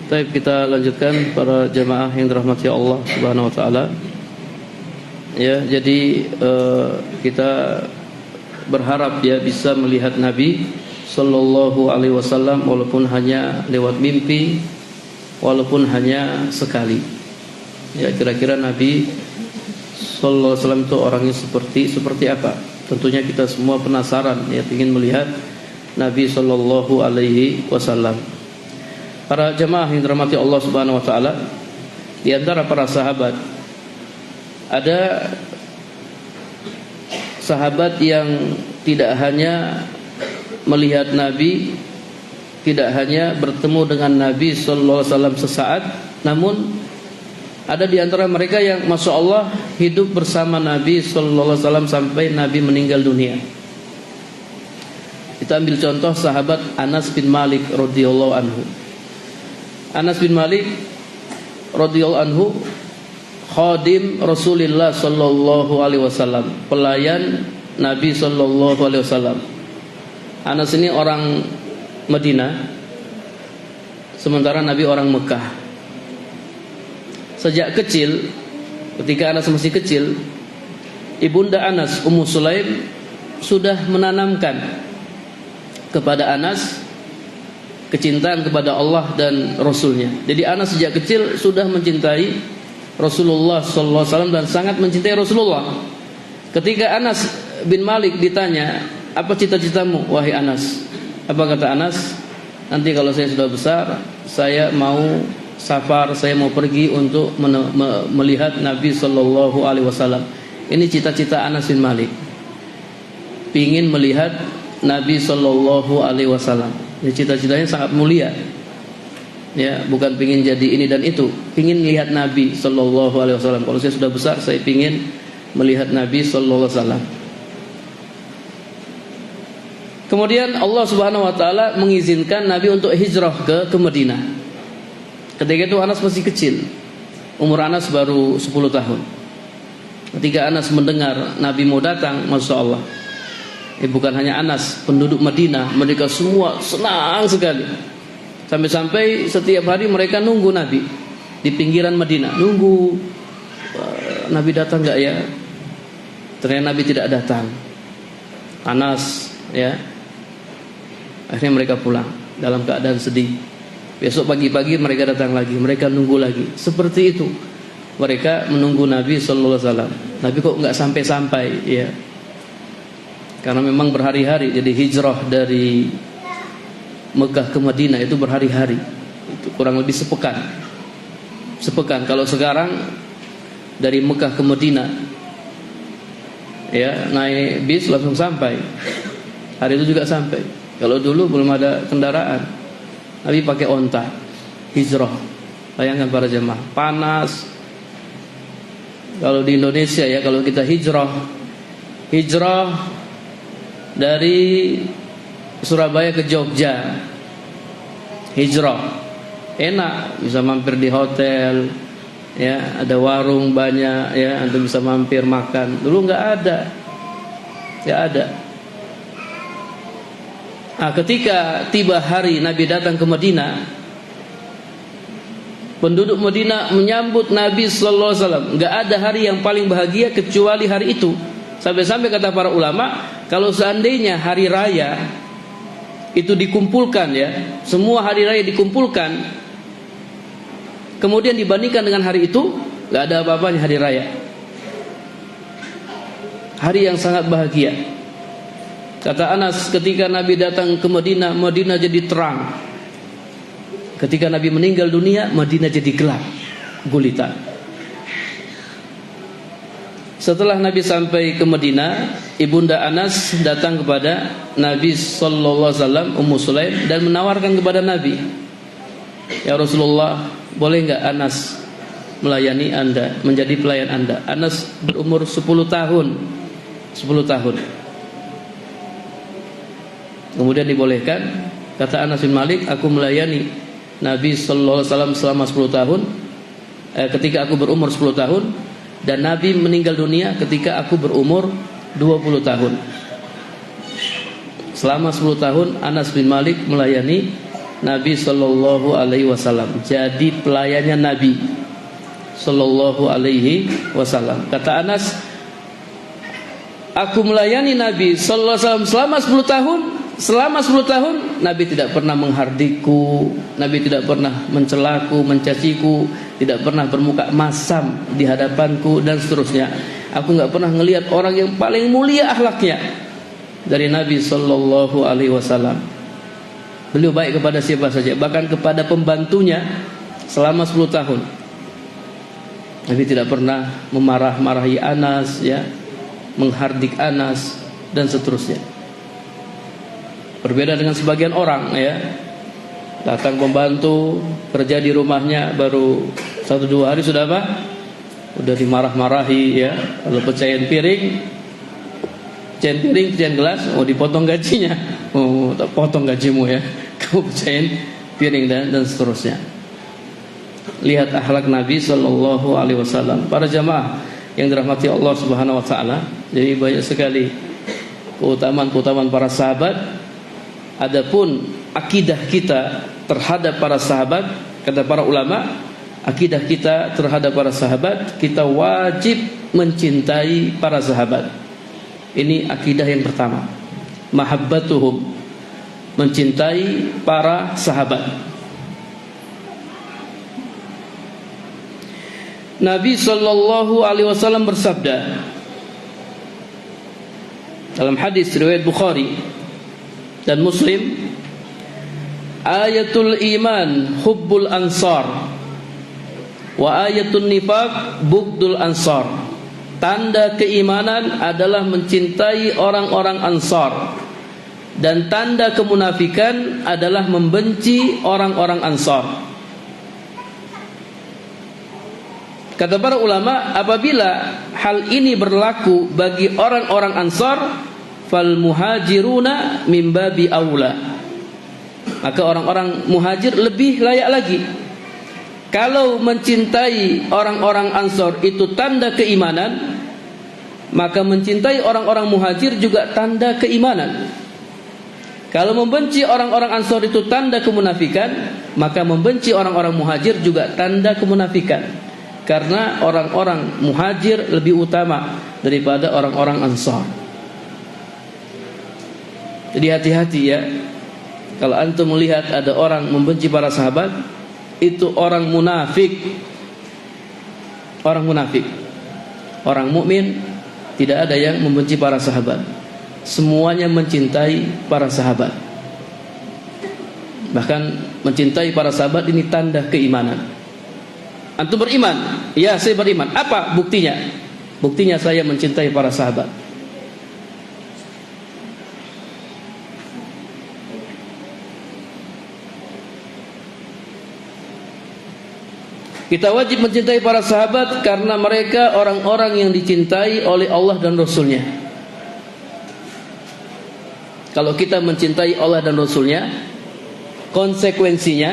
Baik, kita lanjutkan para jemaah yang dirahmati Allah Subhanahu wa taala. Ya, jadi kita berharap ya bisa melihat Nabi sallallahu alaihi wasallam walaupun hanya lewat mimpi, walaupun hanya sekali. Ya, kira-kira Nabi sallallahu alaihi wasallam itu orangnya seperti apa? Tentunya kita semua penasaran ya, ingin melihat Nabi sallallahu alaihi wasallam. Para jemaah yang dirahmati Allah Subhanahu wa taala, di antara para sahabat ada sahabat yang tidak hanya melihat Nabi, tidak hanya bertemu dengan Nabi sallallahu alaihi wasallam sesaat, namun ada di antara mereka yang masya Allah hidup bersama Nabi sallallahu alaihi wasallam sampai Nabi meninggal dunia. Kita ambil contoh sahabat Anas bin Malik radhiyallahu anhu. Anas bin Malik radhiyallahu anhu khadim Rasulullah sallallahu alaihi wasallam, pelayan Nabi sallallahu alaihi wasallam. Anas ini orang Madinah, sementara Nabi orang Mekah. Sejak kecil, ketika Anas masih kecil, Ibunda Anas, Ummu Sulaim, sudah menanamkan kepada Anas kecintaan kepada Allah dan Rasulnya. Jadi Anas sejak kecil sudah mencintai Rasulullah SAW dan sangat mencintai Rasulullah. Ketika Anas bin Malik ditanya, apa cita-citamu wahai Anas? Apa kata Anas? Nanti kalau saya sudah besar, saya mau safar, saya mau pergi untuk melihat Nabi SAW. Ini cita-cita Anas bin Malik, pingin melihat Nabi SAW. Ya, cita-citanya sangat mulia. Ya, bukan pingin jadi ini dan itu, pingin lihat Nabi SAW. Kalau saya sudah besar, saya pingin melihat Nabi SAW. Kemudian Allah Subhanahu Wa Taala mengizinkan Nabi untuk hijrah ke Madinah. Ketika itu Anas masih kecil, umur Anas baru 10 tahun. Ketika Anas mendengar Nabi mau datang, Masya Allah, bukan hanya Anas, penduduk Madinah, mereka semua senang sekali. Sampai-sampai setiap hari mereka nunggu Nabi di pinggiran Madinah, nunggu Nabi datang enggak ya. Ternyata Nabi tidak datang. Anas, ya, akhirnya mereka pulang dalam keadaan sedih. Besok pagi-pagi mereka datang lagi, mereka nunggu lagi. Seperti itu mereka menunggu Nabi SAW. Nabi kok enggak sampai-sampai, ya. Karena memang berhari-hari. Jadi hijrah dari Mekah ke Madinah itu berhari-hari. Itu kurang lebih sepekan. Kalau sekarang dari Mekah ke Madinah, ya, naik bis langsung sampai. Hari itu juga sampai. Kalau dulu belum ada kendaraan, Nabi pakai onta hijrah. Bayangkan para jemaah, panas. Kalau di Indonesia ya, kalau kita hijrah dari Surabaya ke Jogja, hijrah, enak, bisa mampir di hotel, ya, ada warung banyak, ya, Anda bisa mampir makan. Dulu nggak ada. Nah, ketika tiba hari Nabi datang ke Madinah, penduduk Madinah menyambut Nabi Sallallahu Alaihi Wasallam. Nggak ada hari yang paling bahagia kecuali hari itu. Sampai-sampai kata para ulama, kalau seandainya hari raya itu dikumpulkan, ya, semua hari raya dikumpulkan, kemudian dibandingkan dengan hari itu, nggak ada apa-apanya hari raya. Hari yang sangat bahagia. Kata Anas, ketika Nabi datang ke Madinah, Madinah jadi terang. Ketika Nabi meninggal dunia, Madinah jadi gelap gulita. Setelah Nabi sampai ke Madinah, ibunda Anas datang kepada Nabi Sallallahu Alaihi Wasallam, Ummu Sulaim, dan menawarkan kepada Nabi, ya Rasulullah, boleh enggak Anas melayani Anda, menjadi pelayan Anda? Anas berumur 10 tahun. Kemudian dibolehkan. Kata Anas bin Malik, aku melayani Nabi Sallallahu Alaihi Wasallam selama 10 tahun. Ketika aku berumur 10 tahun. Dan Nabi meninggal dunia ketika aku berumur 20 tahun. Selama 10 tahun Anas bin Malik melayani Nabi Sallallahu Alaihi Wasallam, jadi pelayannya Nabi Sallallahu Alaihi Wasallam. Kata Anas, aku melayani Nabi Sallallahu Alaihi Wasallam selama 10 tahun. Selama 10 tahun Nabi tidak pernah menghardikku, Nabi tidak pernah mencelaku, mencaciku, tidak pernah bermuka masam di hadapanku, dan seterusnya. Aku nggak pernah ngelihat orang yang paling mulia akhlaknya dari Nabi Sallallahu Alaihi Wasallam. Beliau baik kepada siapa saja, bahkan kepada pembantunya selama 10 tahun. Nabi tidak pernah memarah-marahi Anas, ya, menghardik Anas, dan seterusnya. Berbeda dengan sebagian orang, ya, datang pembantu kerja di rumahnya baru 1-2 hari sudah apa? Udah dimarah-marahi, ya. Kalau pecahin piring, pecahin gelas, dipotong gajinya. Tak potong gajimu, ya. Kamu pecahin piring dan seterusnya. Lihat akhlak Nabi Sallallahu Alaihi Wasallam. Para jamaah yang dirahmati Allah Subhanahu Wa Taala, jadi banyak sekali keutamaan para sahabat. Adapun akidah kita terhadap para sahabat, kata para ulama, akidah kita terhadap para sahabat, kita wajib mencintai para sahabat. Ini akidah yang pertama, mahabbatuhum, mencintai para sahabat. Nabi sallallahu alaihi wasallam bersabda dalam hadis riwayat Bukhari dan Muslim, ayatul iman hubbul ansar wa ayatul nifaq bughdul ansar. Tanda keimanan adalah mencintai orang-orang Ansar, dan tanda kemunafikan adalah membenci orang-orang Ansar. Kata para ulama, apabila hal ini berlaku bagi orang-orang Ansar, fal muhajiruna min babi aula, maka orang-orang muhajir lebih layak lagi. Kalau mencintai orang-orang Ansar itu tanda keimanan, maka mencintai orang-orang muhajir juga tanda keimanan. Kalau membenci orang-orang Ansar itu tanda kemunafikan, maka membenci orang-orang muhajir juga tanda kemunafikan. Karena orang-orang muhajir lebih utama daripada orang-orang Ansar. Jadi hati-hati ya, kalau antum melihat ada orang membenci para sahabat, itu orang munafik. Orang munafik. Orang mukmin tidak ada yang membenci para sahabat. Semuanya mencintai para sahabat. Bahkan mencintai para sahabat ini tanda keimanan. Antum beriman? Ya, saya beriman. Apa buktinya? Buktinya saya mencintai para sahabat. Kita wajib mencintai para sahabat karena mereka orang-orang yang dicintai oleh Allah dan Rasulnya. Kalau kita mencintai Allah dan Rasulnya, konsekuensinya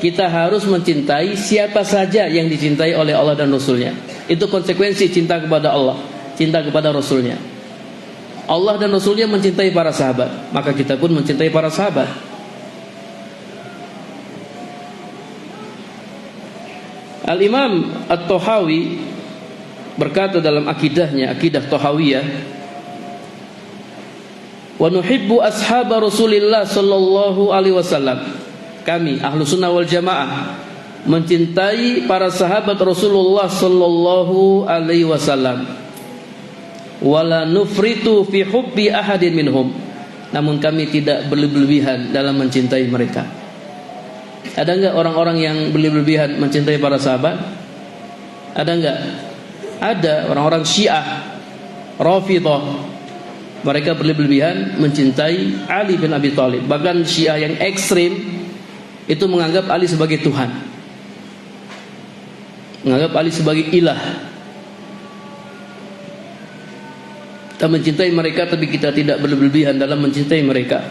kita harus mencintai siapa saja yang dicintai oleh Allah dan Rasulnya. Itu konsekuensi cinta kepada Allah, cinta kepada Rasulnya. Allah dan Rasulnya mencintai para sahabat, maka kita pun mencintai para sahabat. Al-Imam At-Tahawi berkata dalam akidahnya, akidah Tahawiyah, wa nuhibbu ashab Rasulillah sallallahu alaihi wasallam. Kami ahlu sunnah wal jamaah mencintai para sahabat Rasulullah sallallahu alaihi wasallam. Wala nufritu fi hubbi ahadin minhum. Namun kami tidak berlebihan dalam mencintai mereka. Ada enggak orang-orang yang berlebihan mencintai para sahabat? Ada enggak? Ada orang-orang Syiah, Rafidhah. Mereka berlebihan mencintai Ali bin Abi Thalib. Bahkan Syiah yang ekstrim itu menganggap Ali sebagai Tuhan, menganggap Ali sebagai ilah. Kita mencintai mereka, tapi kita tidak berlebihan dalam mencintai mereka.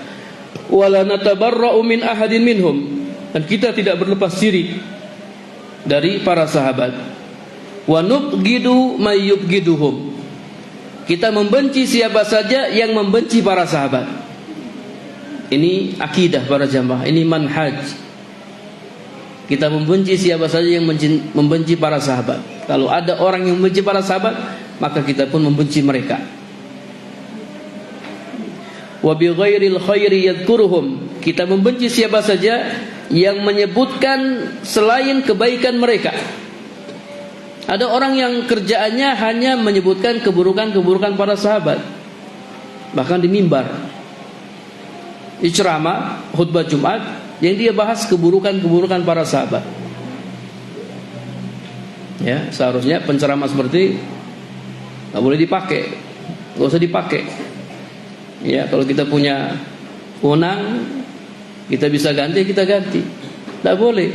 Wala natabarra'u min ahadin minhum, dan kita tidak berlepas diri dari para sahabat. Wa nubghidu may yubghiduhum, kita membenci siapa saja yang membenci para sahabat. Ini akidah para jamaah, ini manhaj. Kita membenci siapa saja yang membenci para sahabat. Kalau ada orang yang membenci para sahabat, maka kita pun membenci mereka. Wa bi ghairil khairi yadhkuruhum, kita membenci siapa saja yang menyebutkan selain kebaikan mereka. Ada orang yang kerjaannya hanya menyebutkan keburukan-keburukan para sahabat. Bahkan di mimbar, di ceramah, khutbah Jumat, yang dia bahas keburukan-keburukan para sahabat. Ya, seharusnya penceramah seperti nggak boleh dipakai, nggak usah dipakai. Ya, kalau kita punya wewenang, kita bisa ganti, kita ganti. Tidak boleh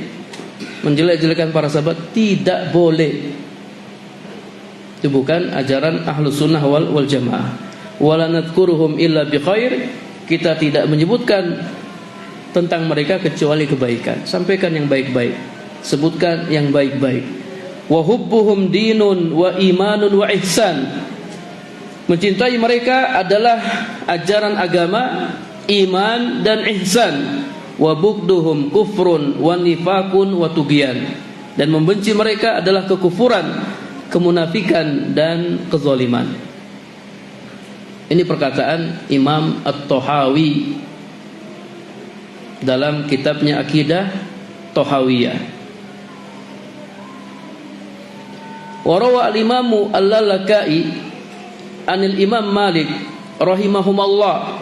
menjelek-jelekan para sahabat, tidak boleh. Itu bukan ajaran ahlus sunnah wal jamaah. Wala nadhkuruhum illa bi khair, kita tidak menyebutkan tentang mereka kecuali kebaikan. Sampaikan yang baik-baik, sebutkan yang baik-baik. Wa hubbuhum dinun wa imanun wa ihsan, mencintai mereka adalah ajaran agama, iman dan ihsan. Wa bugduhum kufrun wa nifakun wa tughyan, dan membenci mereka adalah kekufuran, kemunafikan dan kezaliman. Ini perkataan Imam At-Tahawi dalam kitabnya Aqidah Tahawiyah. Wa rawa al-Imam Al-Lalakai anil Imam Malik rahimahumallah,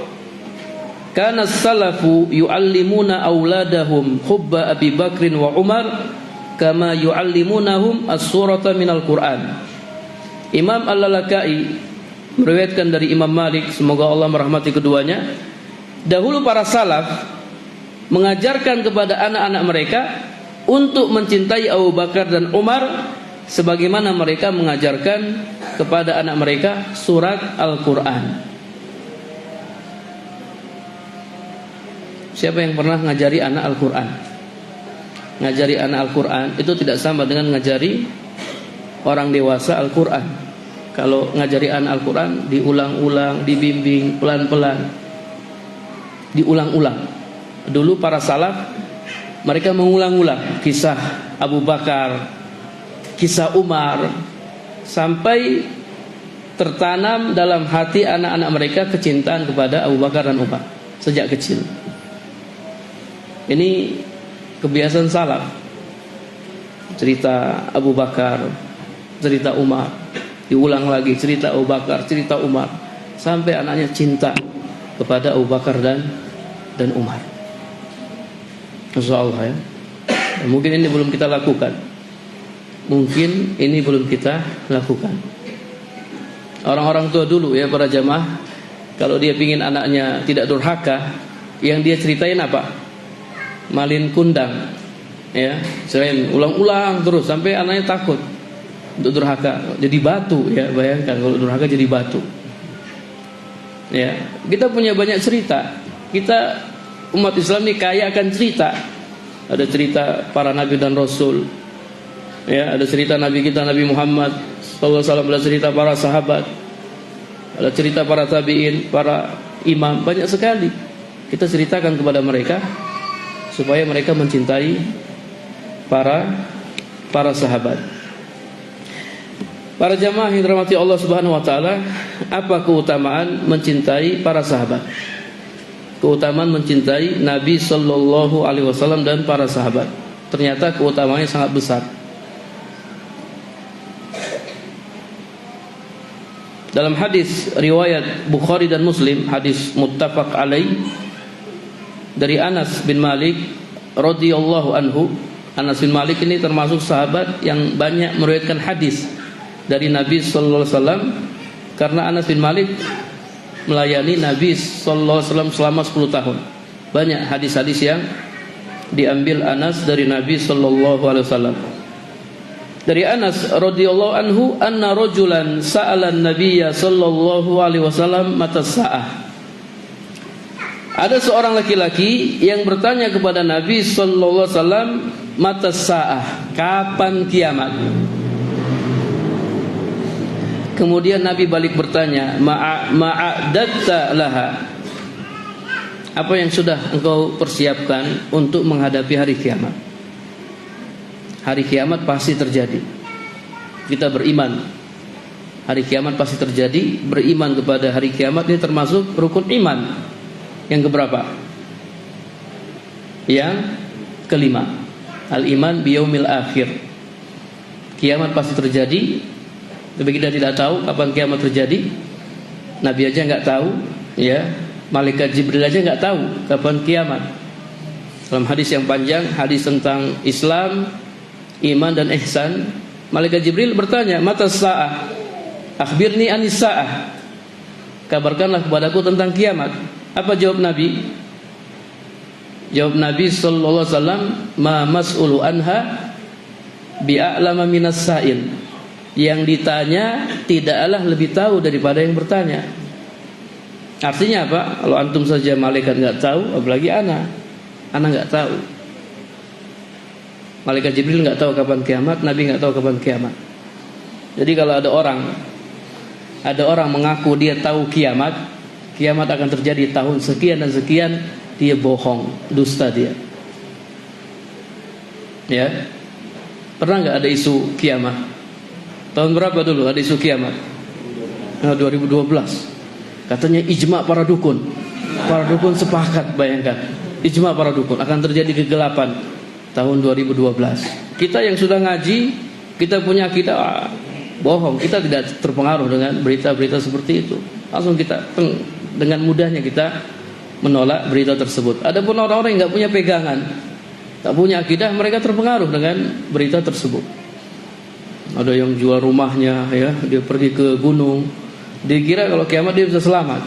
kana as-salafu yu'allimuna auladahum hubba Abi Bakrin wa Umar kama yu'allimunahum as-surata minal Qur'an. Imam Al-Lalakai meriwayatkan dari Imam Malik, semoga Allah merahmati keduanya, dahulu para salaf mengajarkan kepada anak-anak mereka untuk mencintai Abu Bakar dan Umar sebagaimana mereka mengajarkan kepada anak mereka surat Al-Quran. Siapa yang pernah ngajari anak Al-Quran? Ngajari anak Al-Quran itu tidak sama dengan ngajari orang dewasa Al-Quran. Kalau ngajari anak Al-Quran diulang-ulang, dibimbing pelan-pelan, diulang-ulang. Dulu para salaf mereka mengulang-ulang kisah Abu Bakar, kisah Umar, sampai tertanam dalam hati anak-anak mereka kecintaan kepada Abu Bakar dan Umar sejak kecil. Ini kebiasaan salaf. Cerita Abu Bakar, cerita Umar, diulang lagi cerita Abu Bakar, cerita Umar, sampai anaknya cinta kepada Abu Bakar dan Umar. Masyaallah ya. Mungkin ini belum kita lakukan. Mungkin ini belum kita lakukan. Orang-orang tua dulu ya, para jamaah, kalau dia pingin anaknya tidak durhaka, yang dia ceritain apa? Malin kundang, ya, selain ulang-ulang terus sampai anaknya takut untuk durhaka, jadi batu ya. Bayangkan kalau durhaka jadi batu. Ya, kita punya banyak cerita. Kita umat Islam ini kaya akan cerita. Ada cerita para nabi dan rasul. Ya, ada cerita nabi kita Nabi Muhammad SAW, ada cerita para sahabat, ada cerita para tabi'in, para imam, banyak sekali. Kita ceritakan kepada mereka supaya mereka mencintai para sahabat. Para jamaah yang dirahmati Allah Subhanahu wa taala, apa keutamaan mencintai para sahabat? Keutamaan mencintai Nabi sallallahu alaihi wasallam dan para sahabat. Ternyata keutamaannya sangat besar. Dalam hadis riwayat Bukhari dan Muslim, hadis muttafaq alaih, dari Anas bin Malik radhiyallahu anhu. Anas bin Malik ini termasuk sahabat yang banyak meriwayatkan hadis dari Nabi sallallahu alaihi wasallam, karena Anas bin Malik melayani Nabi sallallahu alaihi wasallam selama 10 tahun. Banyak hadis-hadis yang diambil Anas dari Nabi sallallahu alaihi wasallam. Dari Anas radhiyallahu anhu, anna rajulan sa'ala an-nabiyya sallallahu alaihi wasallam mata sa'ah. Ada seorang laki-laki yang bertanya kepada Nabi sallallahu alaihi wasallam mata sa'ah, kapan kiamat? Kemudian Nabi balik bertanya, ma'adatta laha, apa yang sudah engkau persiapkan untuk menghadapi hari kiamat? Hari kiamat pasti terjadi. Kita beriman hari kiamat pasti terjadi. Beriman kepada hari kiamat ini termasuk rukun iman yang keberapa? Yang kelima. Al-iman biyaumil akhir. Kiamat pasti terjadi, tapi kita tidak tahu kapan kiamat terjadi. Nabi aja nggak tahu, ya. Malaikat Jibril aja nggak tahu kapan kiamat. Dalam hadis yang panjang, hadis tentang Islam, iman dan ihsan, malaikat Jibril bertanya, mata sa'ah, akhbirni anis sa'ah, kabarkanlah kepadaku tentang kiamat. Apa jawab Nabi? Jawab Nabi sallallahu alaihi wasallam, ma mas'ulu anha bi'a'lama minas sa'il. Yang ditanya tidaklah lebih tahu daripada yang bertanya. Artinya apa? Kalau antum saja malaikat nggak tahu, apalagi anak nggak tahu. Malaikat Jibril nggak tahu kapan kiamat, Nabi nggak tahu kapan kiamat. Jadi kalau ada orang mengaku dia tahu kiamat akan terjadi tahun sekian dan sekian, dia bohong, dusta dia. Ya, pernah nggak ada isu kiamat? Tahun berapa dulu ada isu kiamat? 2012. Katanya ijma para dukun. Para dukun sepakat, bayangkan. Ijma para dukun akan terjadi kegelapan tahun 2012. Kita yang sudah ngaji, kita punya akidah, bohong. Kita tidak terpengaruh dengan berita-berita seperti itu. Langsung kita dengan mudahnya kita menolak berita tersebut. Adapun orang-orang yang nggak punya pegangan, tak punya akidah, mereka terpengaruh dengan berita tersebut. Ada yang jual rumahnya, ya, dia pergi ke gunung, dia kira kalau kiamat dia bisa selamat.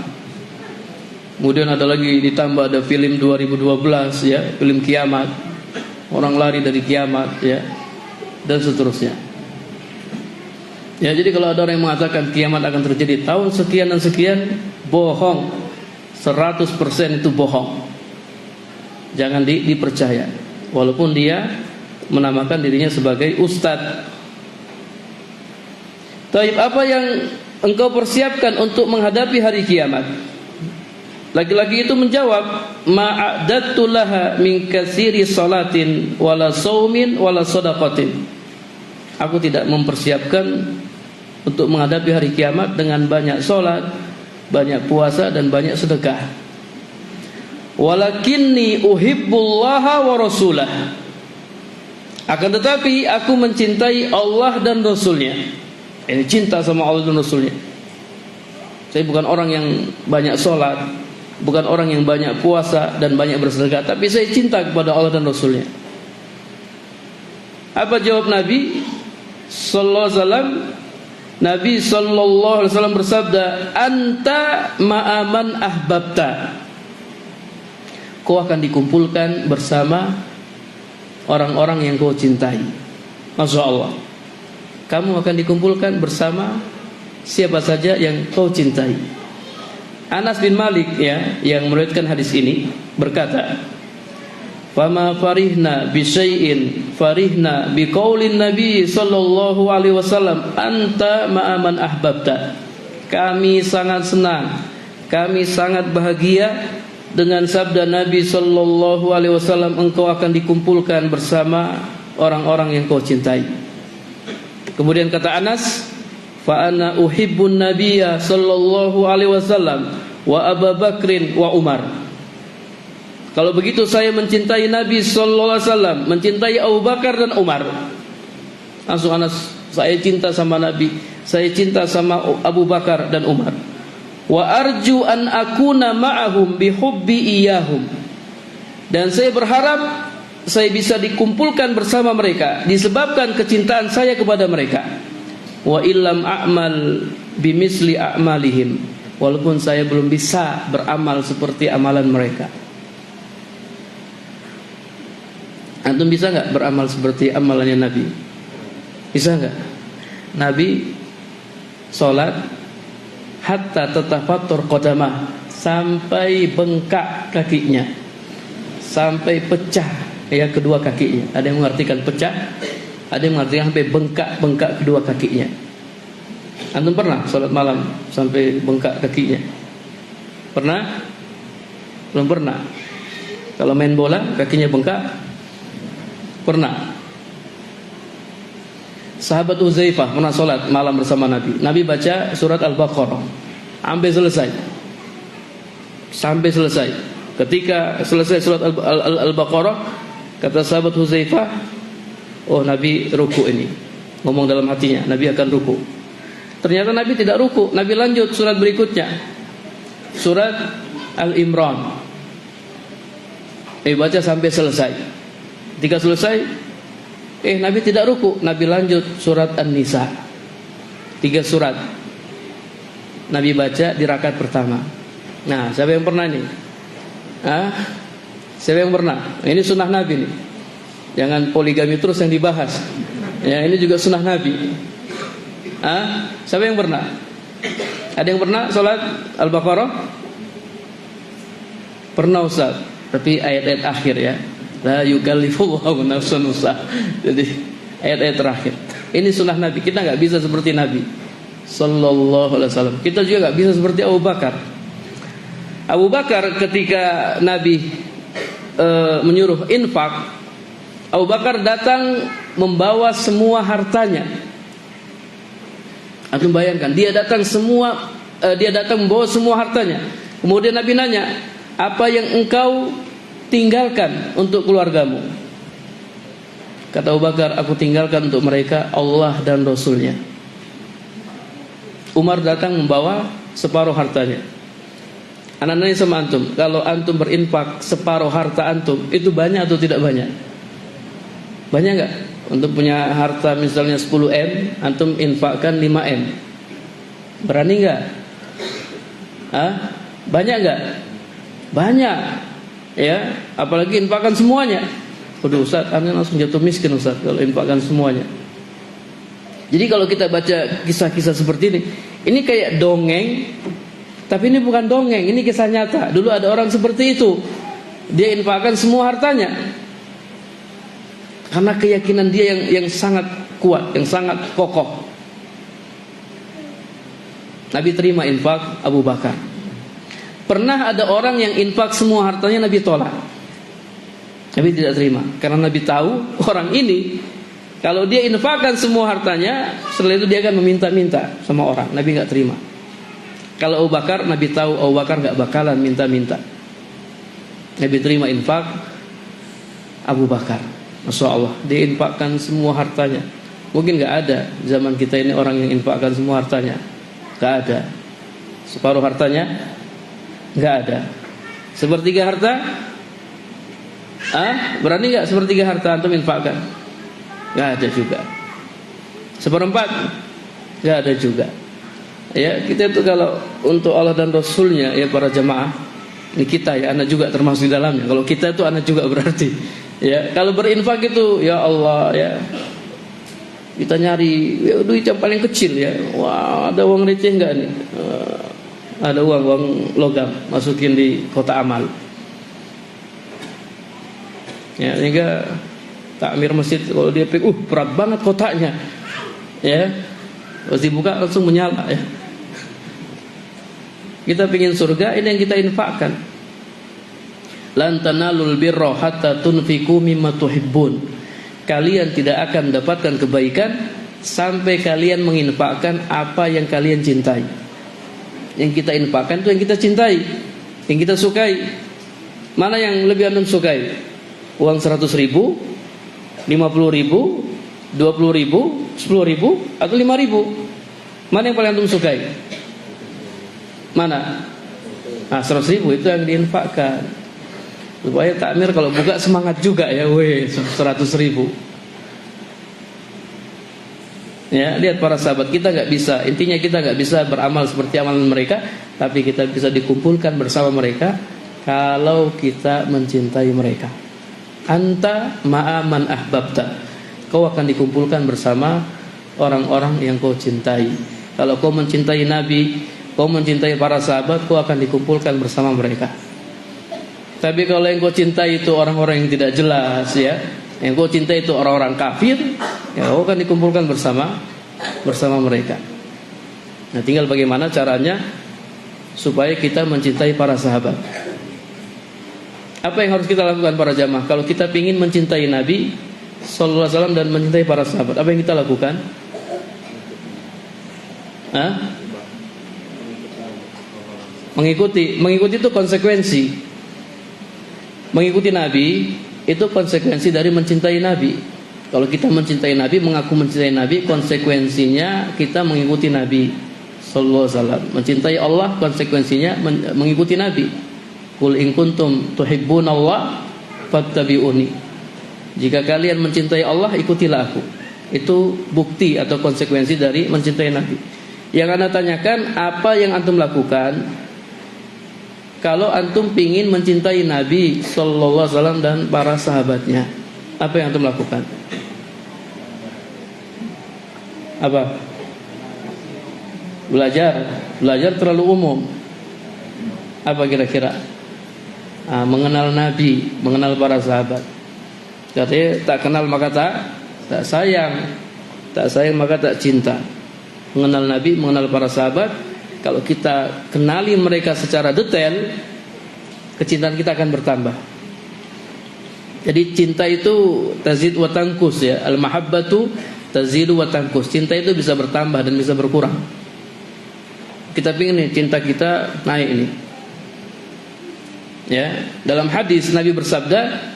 Kemudian ada lagi ditambah ada film 2012, ya, film kiamat, orang lari dari kiamat, ya, dan seterusnya. Ya, jadi kalau ada orang yang mengatakan kiamat akan terjadi tahun sekian dan sekian, bohong. 100% itu bohong. Jangan dipercaya. Walaupun dia menamakan dirinya sebagai ustadz. Taib, apa yang engkau persiapkan untuk menghadapi hari kiamat? Laki-laki itu menjawab, ma'adattu laha min katsiri salatin wala saumin wala shadaqatin. Aku tidak mempersiapkan untuk menghadapi hari kiamat dengan banyak salat, banyak puasa dan banyak sedekah. Walakinni uhibbullaha wa rasulah. Akan tetapi aku mencintai Allah dan Rasulnya. Ini cinta sama Allah dan Rasulnya. Saya bukan orang yang banyak sholat, bukan orang yang banyak puasa dan banyak bersedekah, tapi saya cinta kepada Allah dan Rasulnya. Apa jawab Nabi sallallahu alaihi wasallam? Nabi sallallahu alaihi wasallam bersabda, anta ma'aman ahbabta. Kau akan dikumpulkan bersama orang-orang yang kau cintai. Masya Allah. Kamu akan dikumpulkan bersama siapa saja yang kau cintai. Anas bin Malik, ya, yang meriwayatkan hadis ini berkata, "Fama farihna bi syai'in farihna bi qaulin Nabi sallallahu alaihi wasallam anta ma'aman ahbabta." Kami sangat senang, kami sangat bahagia dengan sabda Nabi sallallahu alaihi wasallam, engkau akan dikumpulkan bersama orang-orang yang kau cintai. Kemudian kata Anas, fa ana uhibbun nabiyya sallallahu alaihi wasallam wa Abu Bakrin wa Umar. Kalau begitu saya mencintai Nabi sallallahu alaihi wasallam, mencintai Abu Bakar dan Umar. Langsung Anas, saya cinta sama Nabi, saya cinta sama Abu Bakar dan Umar. Wa arju an akuna ma'ahum bi hubbi iyahum. Dan saya berharap saya bisa dikumpulkan bersama mereka disebabkan kecintaan saya kepada mereka. Wa illam a'mal bimisli a'malihim. Walaupun saya belum bisa beramal seperti amalan mereka. Antum bisa enggak beramal seperti amalannya Nabi? Bisa enggak? Nabi salat hatta tatafattur qadamah, sampai bengkak kakinya, sampai pecah, ya, kedua kakinya. Ada yang mengartikan pecah, ada yang mengartikan sampai bengkak kedua kakinya. Antum pernah salat malam sampai bengkak kakinya? Pernah? Belum pernah. Kalau main bola kakinya bengkak? Pernah. Sahabat Uzaifah pernah salat malam bersama Nabi. Nabi baca surat Al-Baqarah sampai selesai. Sampai selesai. Ketika selesai surat Al-Baqarah, kata sahabat Huzaifah, oh Nabi ruku ini. Ngomong dalam hatinya, Nabi akan ruku. Ternyata Nabi tidak ruku. Nabi lanjut surat berikutnya, surat Al-Imran. Baca sampai selesai. Ketika selesai, Nabi tidak ruku. Nabi lanjut surat An-Nisa. 3 surat Nabi baca di rakaat pertama. Nah, siapa yang pernah nih? Siapa yang pernah? Ini sunnah Nabi nih. Jangan poligami terus yang dibahas. Ya, ini juga sunnah Nabi. Siapa yang pernah? Ada yang pernah sholat Al-Baqarah? Pernah Ustaz. Tapi ayat-ayat akhir, ya. La yukallifullahu nafsan usaha. Jadi ayat-ayat terakhir. Ini sunnah Nabi. Kita nggak bisa seperti Nabi sallallahu alaihi wasallam. Kita juga nggak bisa seperti Abu Bakar. Abu Bakar ketika Nabi menyuruh infak, Abu Bakar datang membawa semua hartanya. Antum bayangkan, dia datang membawa semua hartanya. Kemudian Nabi nanya, apa yang engkau tinggalkan untuk keluargamu? Kata Abu Bakar, aku tinggalkan untuk mereka Allah dan Rasulnya. Umar datang membawa separuh hartanya. Anak nanya sama antum, kalau antum berinfak separuh harta antum, itu banyak atau tidak banyak? Banyak enggak? Untuk punya harta misalnya 10M, antum infakkan 5M. Berani enggak? Banyak enggak? Banyak. Ya, apalagi infakkan semuanya. Waduh Ustaz, anda langsung jatuh miskin Ustaz kalau infakkan semuanya. Jadi kalau kita baca kisah-kisah seperti ini kayak dongeng. Tapi ini bukan dongeng, ini kisah nyata. Dulu ada orang seperti itu. Dia infakkan semua hartanya. Karena keyakinan dia yang sangat kuat, yang sangat kokoh. Nabi terima infak Abu Bakar. Pernah ada orang yang infak semua hartanya, Nabi tolak. Nabi tidak terima. Karena Nabi tahu orang ini, kalau dia infakkan semua hartanya, setelah itu dia akan meminta-minta sama orang. Nabi gak terima. Kalau Abu Bakar, Nabi tahu Abu Bakar gak bakalan minta-minta. Nabi terima infak Abu Bakar. Masya Allah, dia infakkan semua hartanya. Mungkin gak ada zaman kita ini orang yang infakkan semua hartanya. Gak ada. Separuh hartanya gak ada. Sepertiga harta? Berani gak sepertiga harta antum infakkan? Gak ada juga. Seperempat? Gak ada juga. Ya, kita itu kalau untuk Allah dan Rasulnya, ya para jemaah, ini kita ya, anak juga termasuk di dalamnya. Kalau kita itu anak juga berarti. Ya, kalau berinfak itu, ya Allah ya, kita nyari duit yang paling kecil ya. Wah, ada uang receh enggak nih? Ada uang logam, masukin di kotak amal. Ya, sehingga takmir masjid kalau dia pikir, berat banget kotaknya. Ya. Pas dibuka langsung menyala ya. Kita pingin surga, ini yang kita infakkan. Lan tanalul birra hatta tunfiqu mimma tuhibbun. Kalian tidak akan mendapatkan kebaikan sampai kalian menginfakkan apa yang kalian cintai. Yang kita infakkan itu yang kita cintai, yang kita sukai. Mana yang lebih antum sukai? Uang 100.000, 50.000, 20.000, 10.000 atau 5.000? Mana yang paling antum sukai? Mana? 100.000 itu yang diinfakkan. Supaya takmir kalau buka semangat juga ya, 100.000. Ya, lihat para sahabat, kita nggak bisa, intinya kita nggak bisa beramal seperti amalan mereka, tapi kita bisa dikumpulkan bersama mereka kalau kita mencintai mereka. Anta ma'aman ahbabta. Kau akan dikumpulkan bersama orang-orang yang kau cintai. Kalau kau mencintai Nabi, kau mencintai para sahabat, kau akan dikumpulkan bersama mereka. Tapi kalau yang kau cintai itu orang-orang yang tidak jelas ya, yang kau cintai itu orang-orang kafir, ya kau akan dikumpulkan bersama mereka. Nah, tinggal bagaimana caranya supaya kita mencintai para sahabat. Apa yang harus kita lakukan para jamaah? Kalau kita ingin mencintai Nabi sallallahu alaihi wasallam dan mencintai para sahabat, apa yang kita lakukan? Mengikuti itu konsekuensi. Mengikuti Nabi itu konsekuensi dari mencintai Nabi. Kalau kita mencintai Nabi, mengaku mencintai Nabi, konsekuensinya kita mengikuti Nabi sallallahu alaihi wasallam. Mencintai Allah, konsekuensinya mengikuti Nabi. Qul in kuntum tuhibbunallah fattabi'uni. Jika kalian mencintai Allah, ikutilah aku. Itu bukti atau konsekuensi dari mencintai Nabi. Yang Anda tanyakan, apa yang antum lakukan kalau antum pingin mencintai Nabi sallallahu alaihi wasallam dan para sahabatnya? Apa yang antum lakukan? Apa? Belajar terlalu umum. Apa kira-kira? Mengenal Nabi, mengenal para sahabat. Katanya tak kenal maka tak sayang, tak sayang maka tak cinta. Mengenal Nabi, mengenal para sahabat. Kalau kita kenali mereka secara detail, kecintaan kita akan bertambah. Jadi cinta itu tazid wa tanqus ya. Al-mahabbatu tazidu wa tanqus. Cinta itu bisa bertambah dan bisa berkurang. Kita pingin nih cinta kita naik ini. Ya, dalam hadis Nabi bersabda,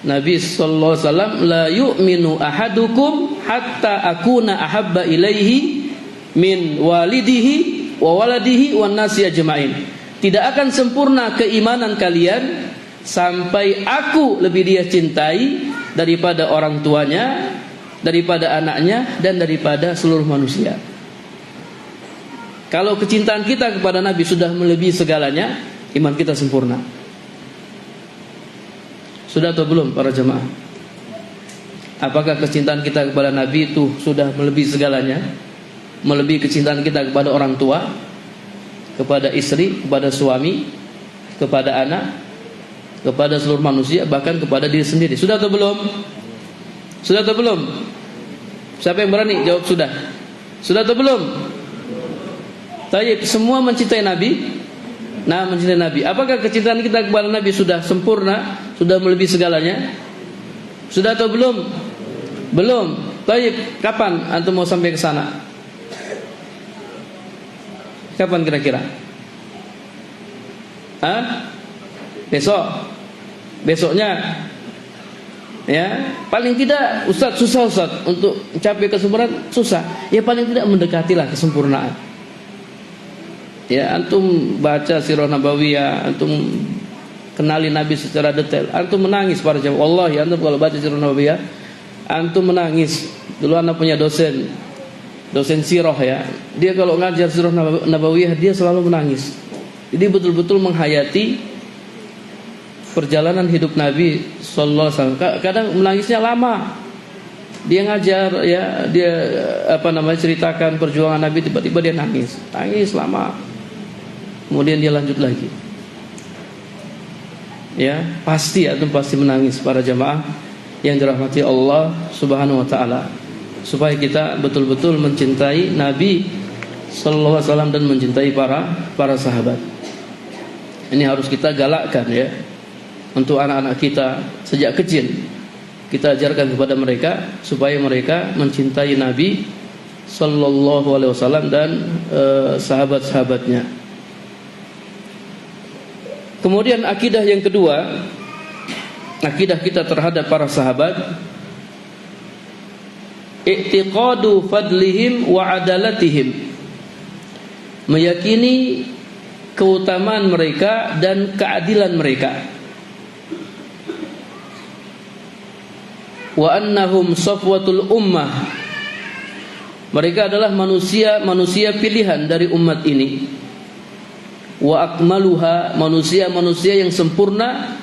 Nabi sallallahu alaihi wasallam, la yu'minu ahadukum hatta akuna ahabba ilaihi min walidihi wa waladihi wan nasi ajmain. Tidak akan sempurna keimanan kalian sampai aku lebih dia cintai daripada orang tuanya, daripada anaknya, dan daripada seluruh manusia. Kalau kecintaan kita kepada Nabi sudah melebihi segalanya, iman kita sempurna. Sudah atau belum para jemaah? Apakah kecintaan kita kepada Nabi itu sudah melebihi segalanya? Melebihi kecintaan kita kepada orang tua, kepada istri, kepada suami, kepada anak, kepada seluruh manusia, bahkan kepada diri sendiri. Sudah atau belum? Sudah atau belum? Siapa yang berani jawab sudah? Sudah atau belum? Tayyib, semua mencintai Nabi. Nah, mencintai Nabi. Apakah kecintaan kita kepada Nabi sudah sempurna, sudah melebihi segalanya? Sudah atau belum? Belum. Tayyib, kapan antum mau sampai ke sana? Kapan kira-kira? Hah? Besok? Besoknya? Ya, paling tidak Ustaz, susah Ustaz untuk mencapai kesempurnaan, susah. Ya paling tidak mendekatilah kesempurnaan. Ya, antum baca sirah nabawiyah, antum kenali Nabi secara detail, antum menangis para jemaah. Wallahi antum kalau baca sirah nabawiyah, antum menangis. Dulu anak punya dosen sirah ya. Dia kalau ngajar sirah nabawiyah dia selalu menangis. Jadi betul-betul menghayati perjalanan hidup Nabi sallallahu alaihi wasallam. Kadang menangisnya lama. Dia ngajar ya, dia ceritakan perjuangan Nabi, tiba-tiba dia nangis lama. Kemudian dia lanjut lagi. Ya, pasti menangis para jamaah yang dirahmati Allah Subhanahu wa taala. Supaya kita betul-betul mencintai Nabi sallallahu alaihi wasallam dan mencintai para sahabat. Ini harus kita galakkan ya. Untuk anak-anak kita sejak kecil kita ajarkan kepada mereka supaya mereka mencintai Nabi sallallahu alaihi wasallam dan sahabat-sahabatnya. Kemudian akidah yang kedua, akidah kita terhadap para sahabat, i'tiqadu fadlihim wa adalatihim, meyakini keutamaan mereka dan keadilan mereka. Wa annahum safwatul ummah, mereka adalah manusia pilihan dari umat ini. Wa akmaluha, manusia yang sempurna.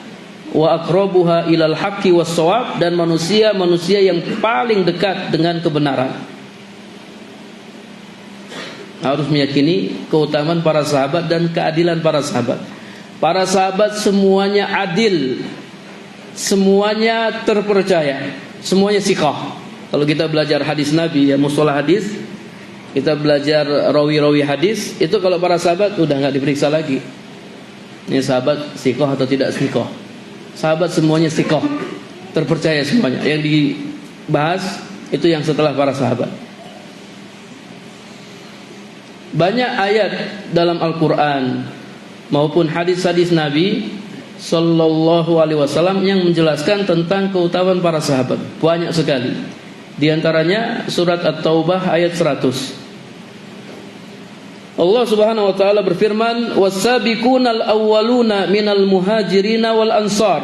Wa aqrabuha ilal haqqi was shawab, dan manusia yang paling dekat dengan kebenaran. Harus meyakini keutamaan para sahabat dan keadilan para sahabat. Para sahabat semuanya adil, semuanya terpercaya, semuanya siqah. Kalau kita belajar hadis Nabi ya, mustalah hadis, kita belajar rawi-rawi hadis, itu kalau para sahabat udah enggak diperiksa lagi. Ini sahabat siqah atau tidak siqah. Sahabat semuanya siqah, terpercaya semuanya. Yang dibahas itu yang setelah para sahabat. Banyak ayat dalam Al-Qur'an maupun hadis-hadis Nabi sallallahu alaihi wasallam yang menjelaskan tentang keutamaan para sahabat. Banyak sekali. Di antaranya surat At-Taubah ayat 100. Allah Subhanahu wa taala berfirman, "Was-sabiqunal awwaluna minal muhajirina wal ansar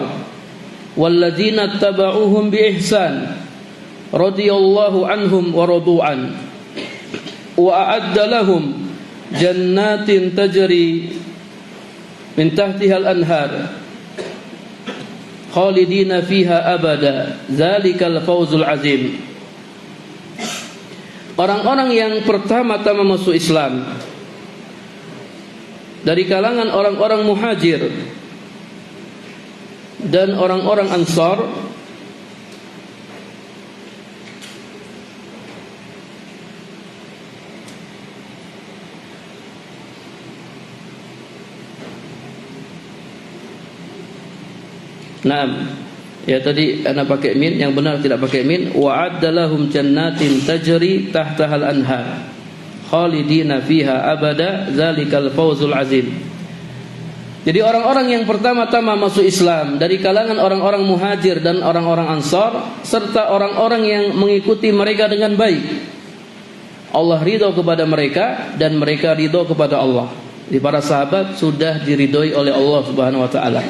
walladzina tabauhum bi ihsan radhiyallahu anhum wa radu an wa a'adda lahum jannatin tajri min tahtiha al-anhar khalidina fiha abada dzalikal fawzul azim." Orang-orang yang pertama-tama masuk Islam dari kalangan orang-orang muhajir dan orang-orang ansar, Ya tadi ana pakai min, yang benar tidak pakai min. Wa'addalahum jannatin tajri tahtahal anhar khalidina fiha abada dzalikal fawzul azim. Jadi orang-orang yang pertama-tama masuk Islam dari kalangan orang-orang muhajir dan orang-orang ansar serta orang-orang yang mengikuti mereka dengan baik, Allah ridho kepada mereka dan mereka ridho kepada Allah. Di para sahabat sudah diridhoi oleh Allah Subhanahu wa taala.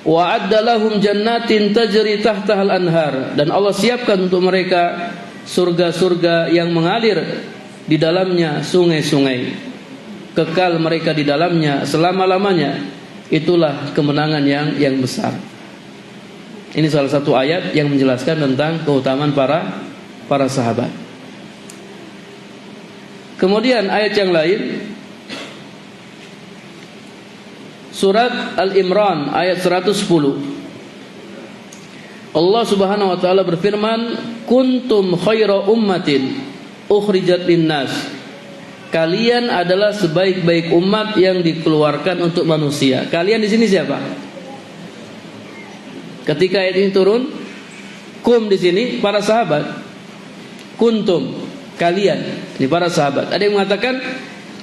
Wa'adda lahum jannatin tajri tahtahal anhar, dan Allah siapkan untuk mereka surga-surga yang mengalir di dalamnya sungai-sungai, kekal mereka di dalamnya selama-lamanya. Itulah kemenangan yang besar. Ini salah satu ayat yang menjelaskan tentang keutamaan para sahabat. Kemudian ayat yang lain, surat Al-Imran ayat 110. Allah Subhanahu wa taala berfirman, "Kuntum khaira ummatin ukhrijat linnas." Kalian adalah sebaik-baik umat yang dikeluarkan untuk manusia. Kalian di sini siapa? Ketika ayat ini turun, kum di sini para sahabat. Kuntum, kalian, ini para sahabat. Ada yang mengatakan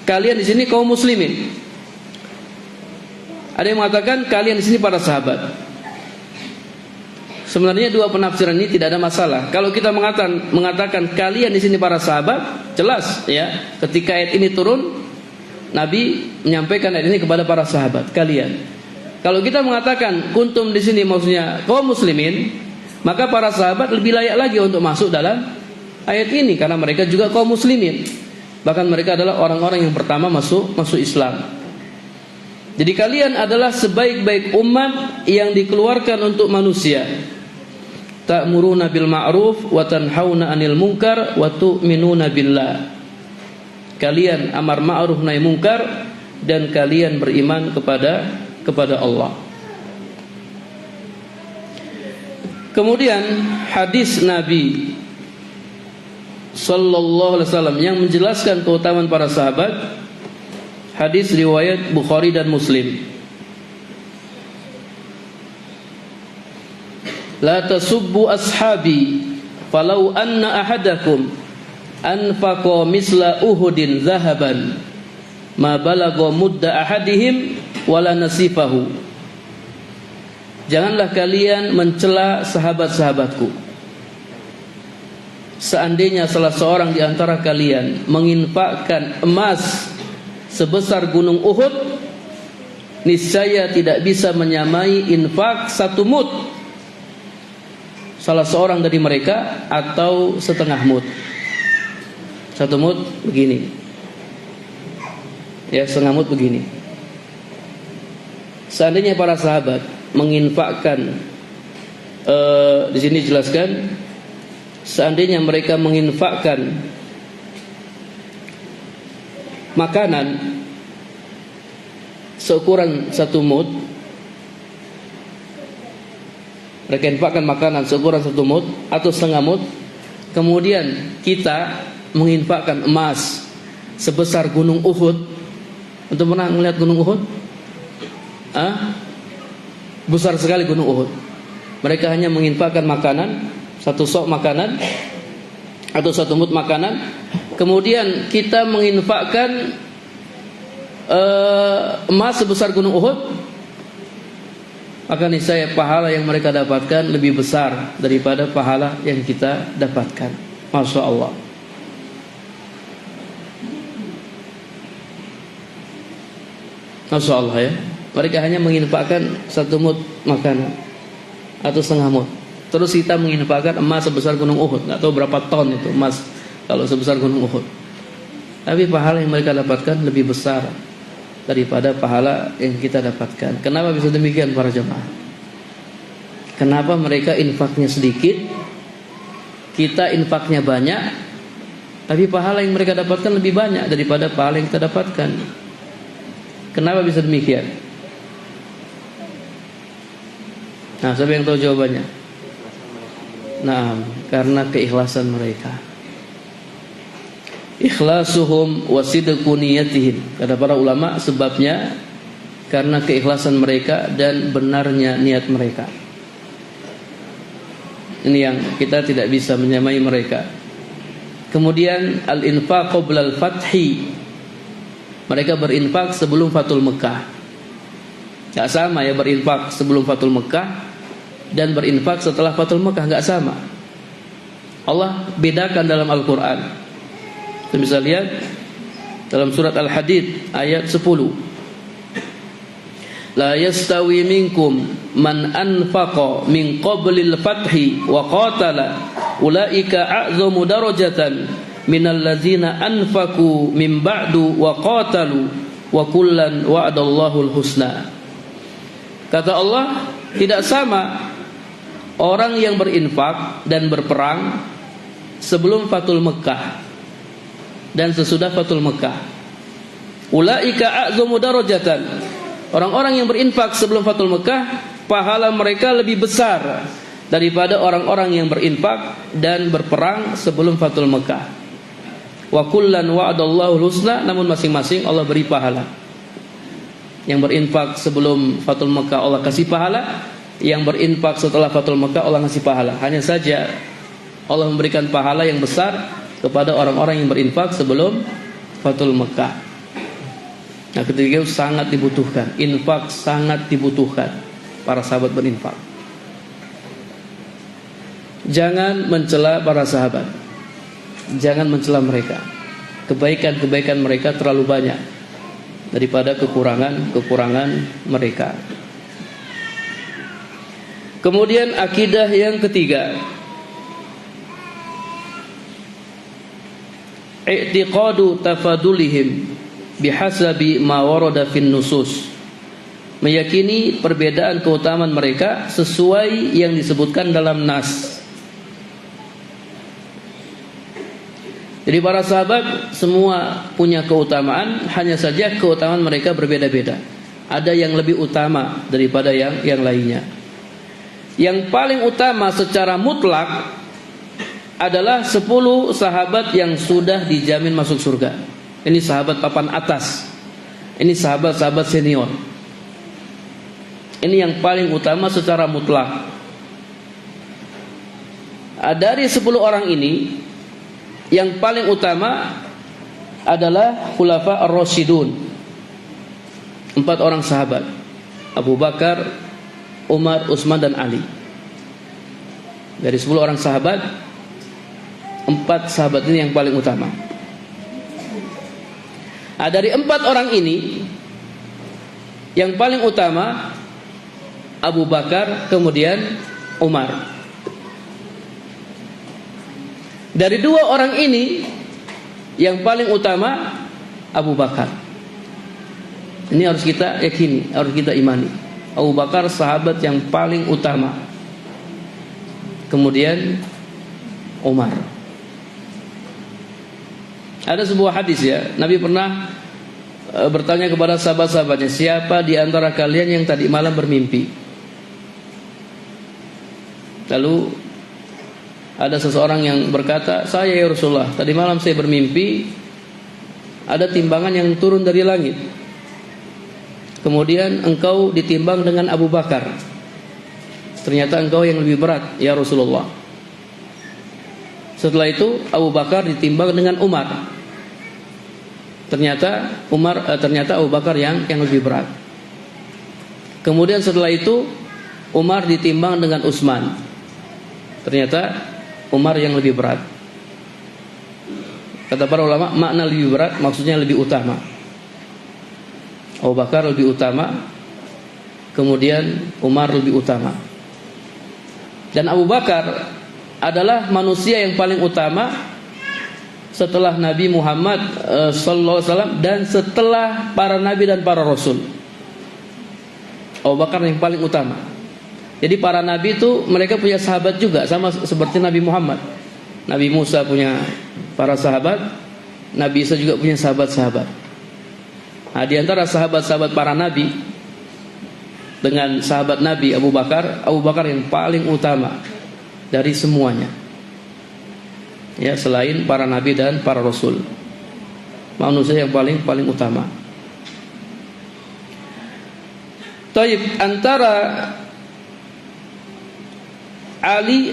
kalian di sini kaum muslimin. Ada yang mengatakan kalian di sini para sahabat. Sebenarnya dua penafsiran ini tidak ada masalah. Kalau kita mengatakan kalian di sini para sahabat, jelas ya. Ketika ayat ini turun, Nabi menyampaikan ayat ini kepada para sahabat, kalian. Kalau kita mengatakan kuntum di sini maksudnya kaum muslimin, maka para sahabat lebih layak lagi untuk masuk dalam ayat ini karena mereka juga kaum muslimin. Bahkan mereka adalah orang-orang yang pertama masuk Islam. Jadi kalian adalah sebaik-baik umat yang dikeluarkan untuk manusia. Ta'muruna bil ma'ruf wa tanhauna 'anil munkar wa tu'minuna billah. Kalian amar ma'ruf nahi munkar dan kalian beriman kepada Allah. Kemudian hadis Nabi sallallahu alaihi wasallam yang menjelaskan keutamaan para sahabat. Hadis riwayat Bukhari dan Muslim. La tasubbu ashabi falau anna ahadakum anfaqa misla uhudin zahaban ma balagha mudda ahadihim wala nasifahu. Janganlah kalian mencela sahabat-sahabatku. Seandainya salah seorang di antara kalian menginfakkan emas sebesar gunung Uhud, niscaya tidak bisa menyamai infak satu mud salah seorang dari mereka atau setengah mud. Satu mud begini, ya, setengah mud begini. Seandainya para sahabat menginfakkan, di sini jelaskan, seandainya mereka menginfakkan makanan seukuran satu mud, mereka infakkan makanan seukuran satu mud atau setengah mud, kemudian kita menginfakkan emas sebesar gunung Uhud. Untuk pernah melihat gunung Uhud? Besar sekali gunung Uhud. Mereka hanya menginfakkan makanan, satu sok makanan atau satu mud makanan. Kemudian kita menginfakkan emas sebesar gunung Uhud, maka niscaya pahala yang mereka dapatkan lebih besar daripada pahala yang kita dapatkan. Masya Allah. Masya Allah ya. Mereka hanya menginfakkan satu mud makanan atau setengah mud. Terus kita menginfakkan emas sebesar gunung Uhud. Nggak tahu berapa ton itu emas kalau sebesar gunung Uhud. Tapi pahala yang mereka dapatkan lebih besar daripada pahala yang kita dapatkan. Kenapa bisa demikian para jemaah? Kenapa mereka infaknya sedikit, kita infaknya banyak, tapi pahala yang mereka dapatkan lebih banyak daripada pahala yang kita dapatkan? Kenapa bisa demikian? Nah, siapa yang tahu jawabannya? Nah, karena keikhlasan mereka. Ikhlasuhum wa sidqu niyatihim. Kata para ulama, sebabnya karena keikhlasan mereka dan benarnya niat mereka. Ini yang kita tidak bisa menyamai mereka. Kemudian al-infaq qabla al-fathi. Mereka berinfak sebelum Fathul Mekah. Enggak sama ya berinfak sebelum Fathul Mekah dan berinfak setelah Fathul Mekah, enggak sama. Allah bedakan dalam Al-Qur'an. Kita bisa lihat dalam surat Al-Hadid ayat 10. La yastawi minkum man anfaqa min qablil fathi wa qatala ulaika a'zamu darajatan minal ladzina anfaqu min ba'du wa qatalu wa kullan wa'adallahu al-husna. Kata Allah, tidak sama orang yang berinfak dan berperang sebelum Fathul Mekah dan sesudah Fathul Mekah. Ulaika a'zamu darajatan. Orang-orang yang berinfak sebelum Fathul Mekah, pahala mereka lebih besar daripada orang-orang yang berinfak dan berperang sebelum Fathul Mekah. Wa kullan wa'adallahu husna, namun masing-masing Allah beri pahala. Yang berinfak sebelum Fathul Mekah Allah kasih pahala, yang berinfak setelah Fathul Mekah Allah kasih pahala. Hanya saja Allah memberikan pahala yang besar kepada orang-orang yang berinfak sebelum Fathul Mekah. Nah, ketika itu sangat dibutuhkan, infak sangat dibutuhkan para sahabat berinfak. Jangan mencela para sahabat, jangan mencela mereka. Kebaikan-kebaikan mereka terlalu banyak daripada kekurangan-kekurangan mereka. Kemudian akidah yang ketiga, i'tiqadu tafadulihim bihasabi ma warada fin nusus. Meyakini perbedaan keutamaan mereka sesuai yang disebutkan dalam nas. Jadi para sahabat semua punya keutamaan, hanya saja keutamaan mereka berbeda-beda. Ada yang lebih utama daripada yang lainnya. Yang paling utama secara mutlak adalah 10 sahabat yang sudah dijamin masuk surga. Ini sahabat papan atas. Ini sahabat-sahabat senior. Ini yang paling utama secara mutlak. Dari 10 orang ini, yang paling utama adalah Khulafa ar-Rasyidun. 4 orang sahabat, Abu Bakar, Umar, Utsman dan Ali. Dari 10 orang sahabat, 4 sahabat ini yang paling utama. Dari 4 orang ini, yang paling utama Abu Bakar, kemudian Umar. Dari 2 orang ini, yang paling utama Abu Bakar. Ini harus kita yakini, harus kita imani. Abu Bakar sahabat yang paling utama. Kemudian Umar. Ada sebuah hadis ya, Nabi pernah bertanya kepada sahabat-sahabatnya, siapa di antara kalian yang tadi malam bermimpi? Lalu ada seseorang yang berkata, saya ya Rasulullah, tadi malam saya bermimpi ada timbangan yang turun dari langit. Kemudian engkau ditimbang dengan Abu Bakar. Ternyata engkau yang lebih berat ya Rasulullah. Setelah itu Abu Bakar ditimbang dengan Umar. Ternyata Abu Bakar yang lebih berat. Kemudian setelah itu Umar ditimbang dengan Utsman. Ternyata Umar yang lebih berat. Kata para ulama, makna lebih berat maksudnya lebih utama. Abu Bakar lebih utama, kemudian Umar lebih utama. Dan Abu Bakar adalah manusia yang paling utama setelah Nabi Muhammad sallallahu alaihi wasallam dan setelah para nabi dan para rasul. Abu Bakar yang paling utama. Jadi para nabi itu mereka punya sahabat juga, sama seperti Nabi Muhammad. Nabi Musa punya para sahabat, Nabi Isa juga punya sahabat-sahabat. Nah, di antara sahabat-sahabat para nabi dengan sahabat Nabi Abu Bakar yang paling utama dari semuanya. Ya, selain para nabi dan para rasul. Manusia yang paling utama. Taib,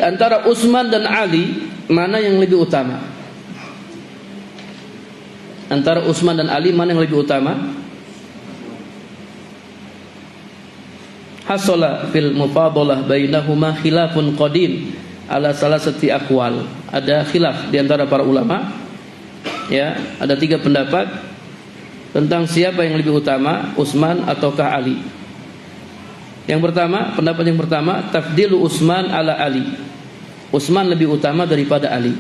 antara Utsman dan Ali, mana yang lebih utama? Antara Utsman dan Ali, mana yang lebih utama? Hasala fil mufadalah bainahuma khilafun qadim ala salasati aqwal. Ada khilaf di antara para ulama. Ya, ada 3 pendapat tentang siapa yang lebih utama, Utsman ataukah Ali. Yang pertama, pendapat yang pertama, tafdilu Utsman ala Ali. Utsman lebih utama daripada Ali.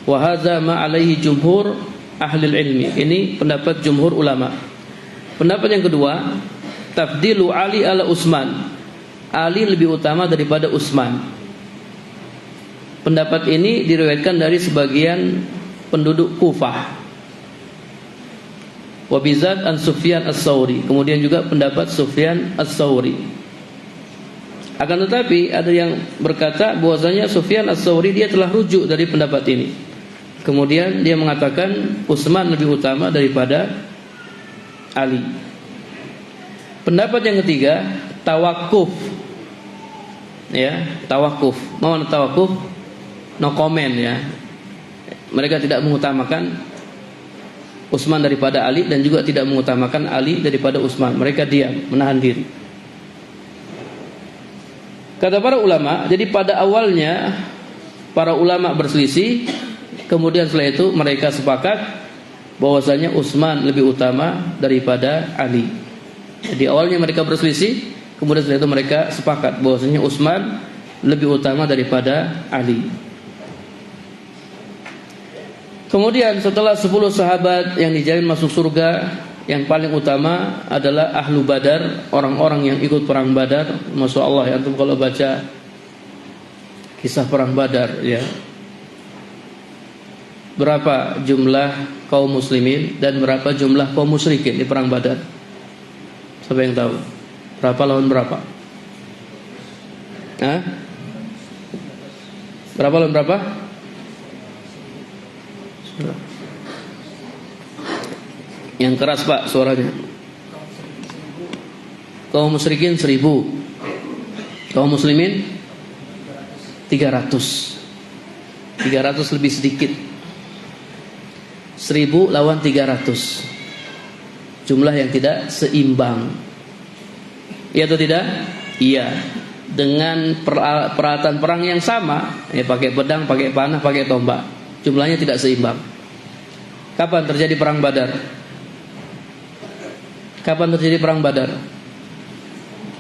Wa hadza ma alaihi jumhur ahli ilmi. Ini pendapat jumhur ulama. Pendapat yang kedua, tafdilu Ali ala Utsman. Ali lebih utama daripada Utsman. Pendapat ini diriwayatkan dari sebagian penduduk Kufah. Wa bizat an Sufyan as-Tsauri. Kemudian juga pendapat Sufyan as-Tsauri. Akan tetapi ada yang berkata bahwasanya Sufyan as-Tsauri dia telah rujuk dari pendapat ini. Kemudian dia mengatakan Utsman lebih utama daripada Ali. Pendapat yang ketiga, tawakuf. Ya, tawakuf. Mana tawakuf? No comment ya. Mereka tidak mengutamakan Utsman daripada Ali dan juga tidak mengutamakan Ali daripada Utsman. Mereka diam, menahan diri. Kata para ulama, jadi pada awalnya para ulama berselisih, kemudian setelah itu mereka sepakat bahwasanya Utsman lebih utama daripada Ali. Jadi awalnya mereka berselisih, kemudian setelah itu mereka sepakat bahwasanya Utsman lebih utama daripada Ali. Kemudian setelah 10 sahabat yang dijamin masuk surga, yang paling utama adalah Ahlu Badar, orang-orang yang ikut perang Badar. Masya Allah ya, antum kalau baca kisah perang Badar ya, berapa jumlah kaum muslimin dan berapa jumlah kaum musyrikin di perang Badar? Siapa yang tahu? Berapa lawan berapa? Hah? Berapa lawan berapa? Yang keras Pak suaranya. Kaum musyrikin 1000, kaum muslimin 300 lebih sedikit. 1000 lawan 300, jumlah yang tidak seimbang. Iya atau tidak? Iya. Dengan peralatan perang yang sama, ya, pakai pedang, pakai panah, pakai tombak, jumlahnya tidak seimbang. Kapan terjadi perang Badar? Kapan terjadi perang Badar?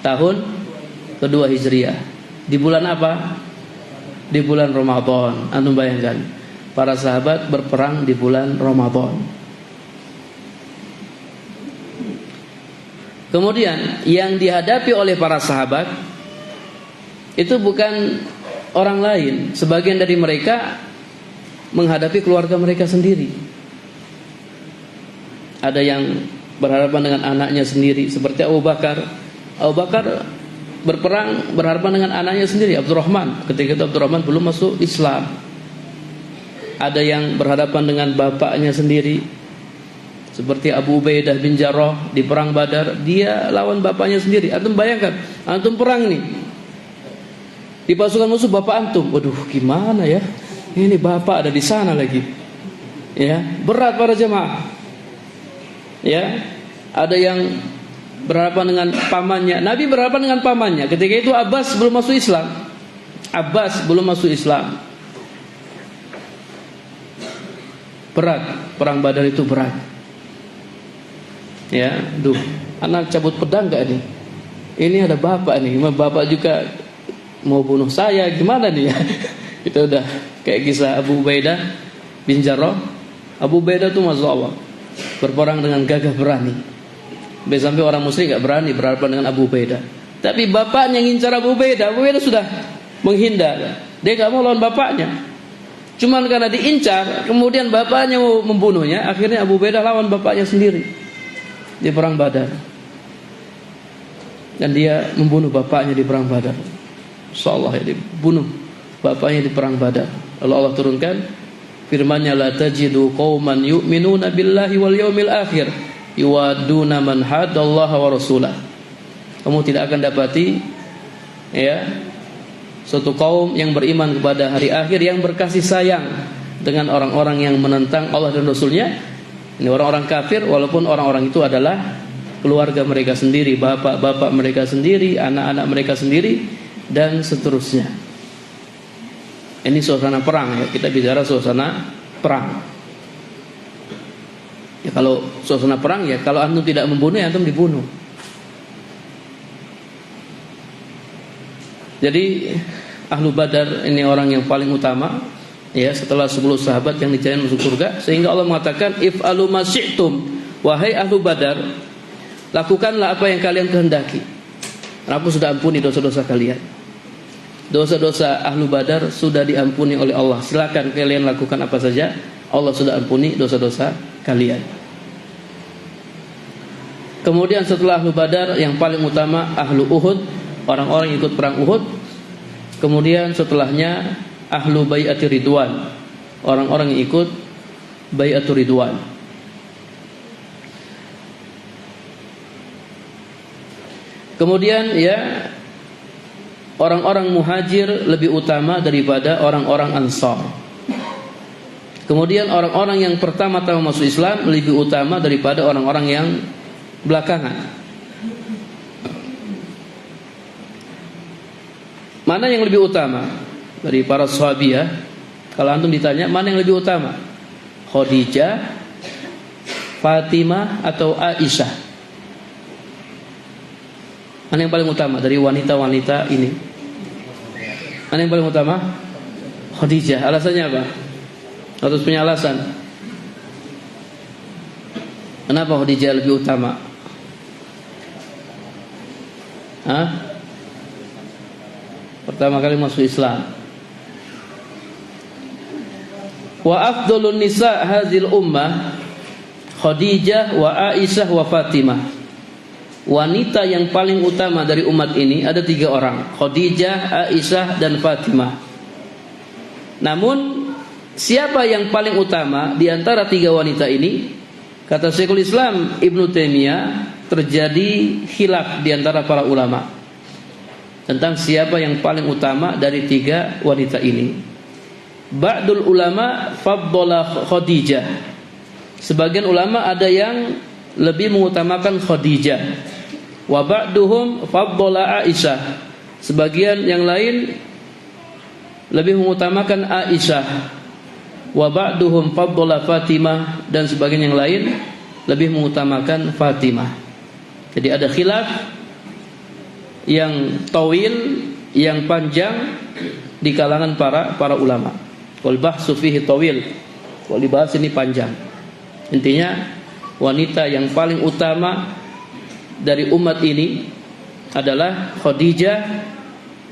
Tahun kedua Hijriah. Di bulan apa? Di bulan Ramadan. Antum bayangkan, para sahabat berperang di bulan Ramadan. Kemudian yang dihadapi oleh para sahabat itu bukan orang lain. Sebagian dari mereka menghadapi keluarga mereka sendiri. Ada yang berhadapan dengan anaknya sendiri, seperti Abu Bakar. Abu Bakar berperang berhadapan dengan anaknya sendiri, Abdurrahman. Ketika itu Abdurrahman belum masuk Islam. Ada yang berhadapan dengan bapaknya sendiri, seperti Abu Ubaidah bin Jarrah di perang Badar. Dia lawan bapaknya sendiri. Antum bayangkan, antum perang nih di pasukan musuh, bapak antum. Waduh, gimana ya? Ini bapak ada di sana lagi. Ya, berat para jemaah. Ya, ada yang berhadapan dengan pamannya. Nabi berhadapan dengan pamannya. Ketika itu Abbas belum masuk Islam. Berat, perang Badar itu berat. Ya, anak cabut pedang gak nih? Ini ada bapak nih, bapak juga mau bunuh saya, gimana nih ya? Itu udah kayak kisah Abu Ubaidah bin Jarrah. Abu Ubaidah tuh Masya Allah berperang dengan gagah berani. Sampai orang musyrik gak berani berhadapan dengan Abu Ubaidah. Tapi bapaknya ngincar Abu Ubaidah. Abu Ubaidah sudah menghindar. Dia gak mau lawan bapaknya. Cuman karena diincar, kemudian bapaknya mau membunuhnya. Akhirnya Abu Ubaidah lawan bapaknya sendiri di perang Badar. Dan dia membunuh bapaknya di perang Badar. Insyaallah ya, dibunuh bapaknya di perang Badar. Lalu Allah turunkan firman-Nya, la tajidu qauman yu'minuna billahi wal yaumil akhir yuwaduna man hadallaha wa rasulah. Kamu tidak akan dapati ya suatu kaum yang beriman kepada hari akhir yang berkasih sayang dengan orang-orang yang menentang Allah dan Rasulnya. Ini orang-orang kafir, walaupun orang-orang itu adalah keluarga mereka sendiri, bapak-bapak mereka sendiri, anak-anak mereka sendiri, dan seterusnya. Ini suasana perang ya, kita bicara suasana perang. Ya, kalau suasana perang ya, kalau antum tidak membunuh ya antum dibunuh. Jadi Ahlu Badar ini orang yang paling utama ya, setelah 10 sahabat yang dijamin masuk surga, sehingga Allah mengatakan if'alu ma syi'tum, wahai Ahlu Badar, lakukanlah apa yang kalian kehendaki. Aku sudah ampuni dosa-dosa kalian. Dosa-dosa Ahlu Badar sudah diampuni oleh Allah. Silakan kalian lakukan apa saja, Allah sudah ampuni dosa-dosa kalian. Kemudian setelah Ahlu Badar yang paling utama Ahlu Uhud, orang-orang yang ikut perang Uhud. Kemudian setelahnya Ahlu Bai'atir Ridwan, orang-orang yang ikut Bai'atur Ridwan. Kemudian ya, orang-orang muhajir lebih utama daripada orang-orang ansar. Kemudian orang-orang yang pertama-tama masuk Islam lebih utama daripada orang-orang yang belakangan. Mana yang lebih utama dari para sahabiah? Kalau antum ditanya mana yang lebih utama, Khadijah, Fatimah atau Aisyah? Mana yang paling utama dari wanita-wanita ini? Mana yang paling utama? Khadijah. Alasannya apa? Harus punya alasan. Kenapa Khadijah lebih utama? Hah? Pertama kali masuk Islam. Wa afdalun nisa hadhil ummah Khadijah wa Aisyah wa Fatimah. Wanita yang paling utama dari umat ini ada 3 orang, Khadijah, Aisyah dan Fatimah. Namun siapa yang paling utama di antara 3 wanita ini? Kata Syekhul Islam Ibnu Taimiyah, terjadi khilaf di antara para ulama tentang siapa yang paling utama dari 3 wanita ini. Ba'dul ulama faddala Khadijah. Sebagian ulama ada yang lebih mengutamakan Khadijah. Wa ba'duhum faddala Aisyah. Sebagian yang lain lebih mengutamakan Aisyah. Wa ba'duhum faddala Fatimah, dan sebagian yang lain lebih mengutamakan Fatimah. Jadi ada khilaf yang tawil, yang panjang di kalangan para ulama. Wal bahsu fihi tawil. Kalau dibahas ini panjang. Intinya wanita yang paling utama dari umat ini adalah Khadijah,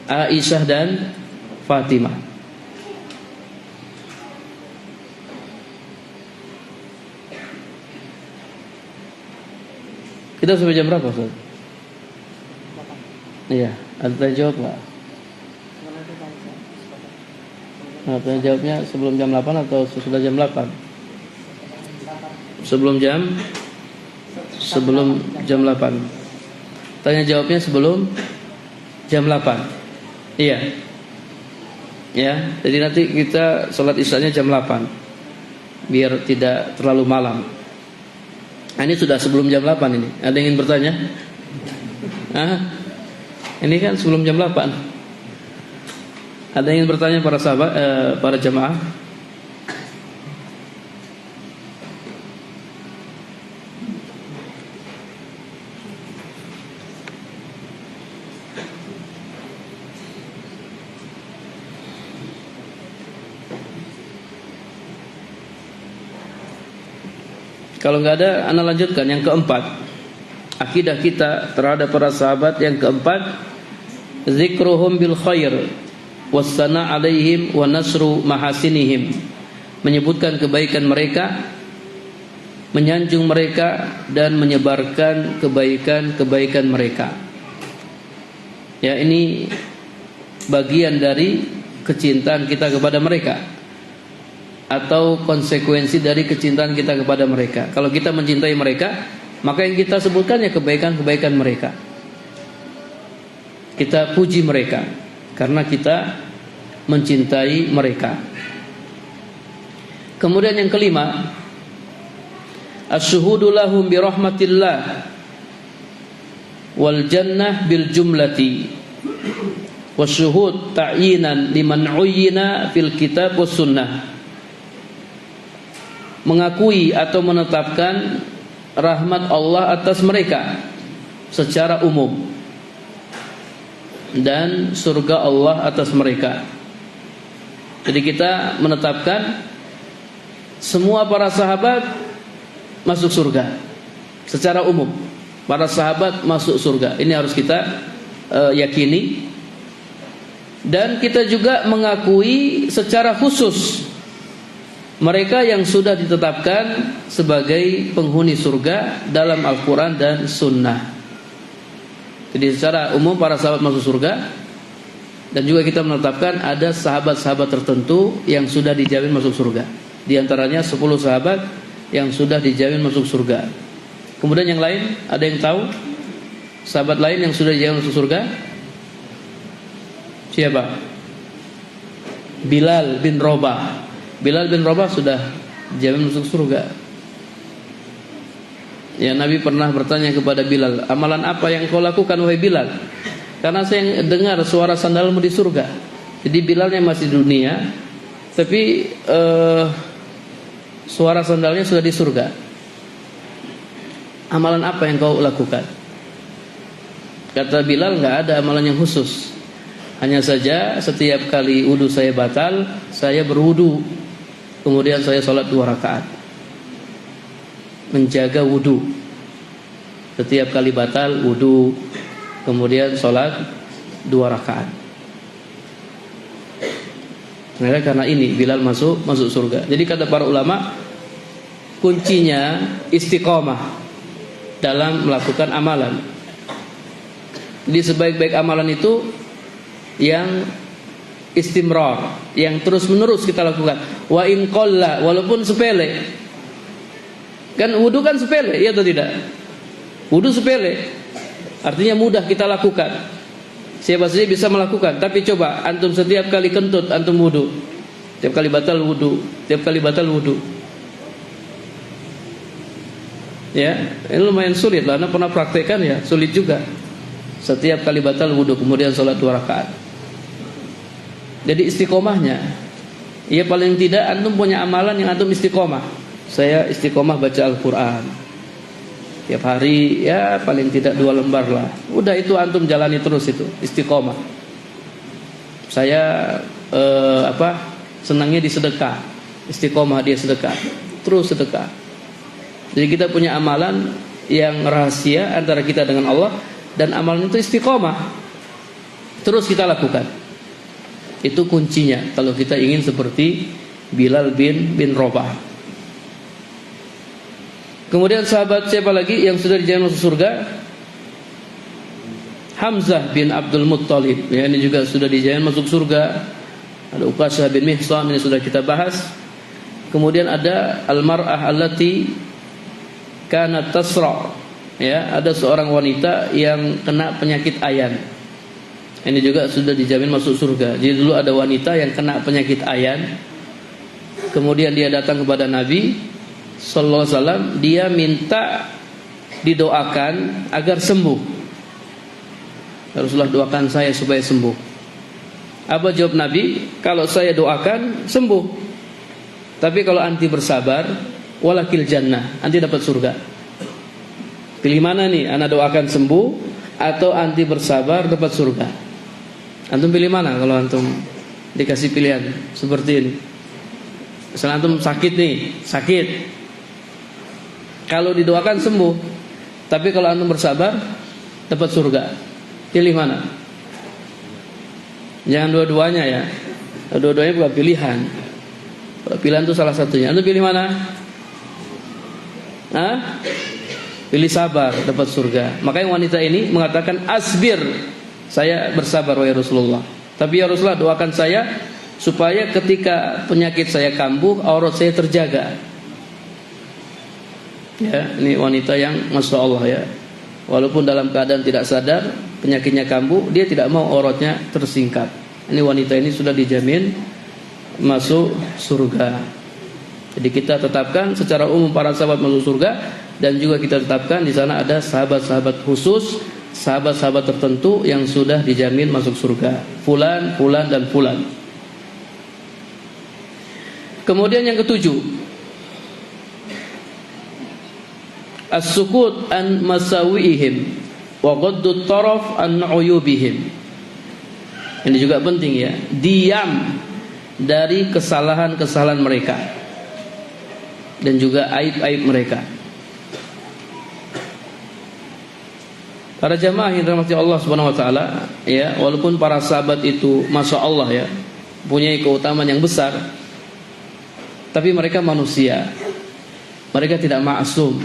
Aisyah dan Fatimah. Kita sampai jam berapa, Ustaz? Iya, ada tanya jawab nggak? Nah, tanya jawabnya sebelum jam 8 atau sesudah jam 8? Sebelum jam 8. Tanya jawabnya sebelum jam 8. Iya. Ya, jadi nanti kita sholat isyanya jam 8 biar tidak terlalu malam. Nah, ini sudah sebelum jam 8 ini. Ada yang ingin bertanya? Ini kan sebelum jam 8. Ada yang ingin bertanya para sahabat, para jamaah? Kalau nggak ada, ana lanjutkan yang keempat. Akidah kita terhadap para sahabat yang keempat, zikruhum bil khair wassana alaihim wa nasru mahasinihim. Menyebutkan kebaikan mereka, menyanjung mereka dan menyebarkan kebaikan-kebaikan mereka. Ya, ini bagian dari kecintaan kita kepada mereka, atau konsekuensi dari kecintaan kita kepada mereka. Kalau kita mencintai mereka, Maka yang kita sebutkan ya kebaikan-kebaikan mereka. Kita puji mereka karena kita mencintai mereka. Kemudian yang kelima, asyhudu lahum bi rahmatillah wal jannah bil jumlati wasyuhud ta'yinan liman uyyina fil kitab was sunnah. Mengakui atau menetapkan rahmat Allah atas mereka secara umum dan surga Allah atas mereka. Jadi kita menetapkan semua para sahabat masuk surga secara umum. Para sahabat masuk surga. Ini harus kita yakini. Dan kita juga mengakui secara khusus mereka yang sudah ditetapkan sebagai penghuni surga dalam Al-Quran dan Sunnah. Jadi secara umum para sahabat masuk surga. Dan juga kita menetapkan ada sahabat-sahabat tertentu yang sudah dijamin masuk surga. Di antaranya 10 sahabat yang sudah dijamin masuk surga. Kemudian yang lain, ada yang tahu sahabat lain yang sudah dijamin masuk surga? Siapa? Bilal bin Rabah. Bilal bin Rabah sudah dijamin masuk surga. Ya, Nabi pernah bertanya kepada Bilal, amalan apa yang kau lakukan wahai Bilal? Karena saya dengar suara sandalmu di surga. Jadi Bilalnya masih di dunia, tapi suara sandalnya sudah di surga. Amalan apa yang kau lakukan? Kata Bilal, enggak ada amalan yang khusus. Hanya saja setiap kali wudu saya batal, saya berwudu. Kemudian saya sholat 2 rakaat. Menjaga wudu. Setiap kali batal wudu, kemudian sholat 2 rakaat. Karena ini Bilal masuk surga. Jadi kata para ulama, kuncinya istiqomah dalam melakukan amalan. Jadi sebaik-baik amalan itu yang istimrar, yang terus-menerus kita lakukan. Wa in qalla, walaupun sepele. Kan wudu kan sepele, iya atau tidak? Wudu sepele, artinya mudah kita lakukan. Siapa saja bisa melakukan. Tapi coba antum setiap kali kentut antum wudu, setiap kali batal wudu, setiap kali batal wudu. Ya, ini lumayan sulit lah. Anda pernah praktekkan ya, sulit juga. Setiap kali batal wudu kemudian sholat 2 rakaat. Jadi istiqomahnya, ya paling tidak antum punya amalan yang antum istiqomah. Saya istiqomah baca Al-Quran tiap hari, ya paling tidak 2 lembar lah. Udah itu antum jalani terus itu istiqomah. Saya senangnya di sedekah, istiqomah dia sedekah, terus sedekah. Jadi kita punya amalan yang rahasia antara kita dengan Allah, dan amalan itu istiqomah terus kita lakukan. Itu kuncinya kalau kita ingin seperti Bilal bin Rabah. Kemudian sahabat siapa lagi yang sudah dijamin masuk surga? Hamzah bin Abdul Muttalib, ya, ini juga sudah dijamin masuk surga. Ada Uqasyah bin Mihsan, ini sudah kita bahas. Kemudian ada al-mar'ah allati kanat tasra', ya, ada seorang wanita yang kena penyakit ayan. Ini juga sudah dijamin masuk surga. Jadi dulu ada wanita yang kena penyakit ayan. Kemudian dia datang kepada Nabi sallallahu alaihi wasallam, dia minta didoakan agar sembuh. Rasulullah, doakan saya supaya sembuh. Apa jawab Nabi? Kalau saya doakan sembuh, tapi kalau anti bersabar, walakil jannah, anti dapat surga. Pilih mana nih? Ana doakan sembuh atau anti bersabar dapat surga? Antum pilih mana kalau antum dikasih pilihan seperti ini? Misalnya antum sakit nih, sakit. Kalau didoakan sembuh, tapi kalau antum bersabar dapat surga. Pilih mana? Jangan dua-duanya ya. Dua-duanya bukan pilihan. Kalau pilihan itu salah satunya. Antum pilih mana? Hah? Pilih sabar dapat surga. Makanya wanita ini mengatakan asbir, saya bersabar wahai Rasulullah. Tapi ya Rasulullah, doakan saya supaya ketika penyakit saya kambuh, aurat saya terjaga. Ya, ini wanita yang Masya Allah ya, walaupun dalam keadaan tidak sadar penyakitnya kambuh, dia tidak mau auratnya tersingkap. Ini wanita ini sudah dijamin masuk surga. Jadi kita tetapkan secara umum para sahabat masuk surga, dan juga kita tetapkan di sana ada sahabat-sahabat khusus, sahabat-sahabat tertentu yang sudah dijamin masuk surga. Fulan, fulan dan fulan. Kemudian yang ketujuh, as-sukut an masawiihim wa ghaddut taraf an uyubihim. Ini juga penting ya, diam dari kesalahan-kesalahan mereka dan juga aib-aib mereka. Para jamaah yang dirahmati Allah Subhanahu wa taala, ya, walaupun para sahabat itu Masya Allah ya, punya keutamaan yang besar, tapi mereka manusia. Mereka tidak maksum.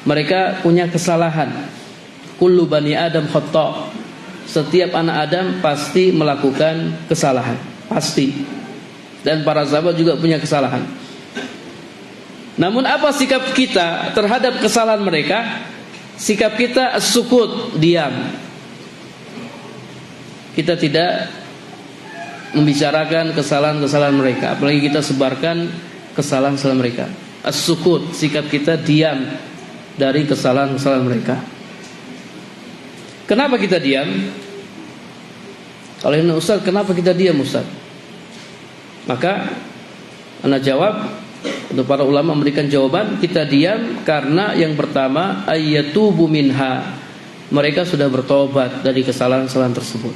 Mereka punya kesalahan. Kullu bani Adam khata'. Setiap anak Adam pasti melakukan kesalahan, pasti. Dan para sahabat juga punya kesalahan. Namun apa sikap kita terhadap kesalahan mereka? Sikap kita as-sukut, diam. Kita tidak membicarakan kesalahan-kesalahan mereka, apalagi kita sebarkan kesalahan-kesalahan mereka. As-sukut, sikap kita diam dari kesalahan-kesalahan mereka. Kenapa kita diam? Kalau ini Ustaz, kenapa kita diam Ustaz? Maka ana jawab, untuk para ulama memberikan jawaban, kita diam karena yang pertama ayyatubu minha. Mereka sudah bertobat dari kesalahan-kesalahan tersebut.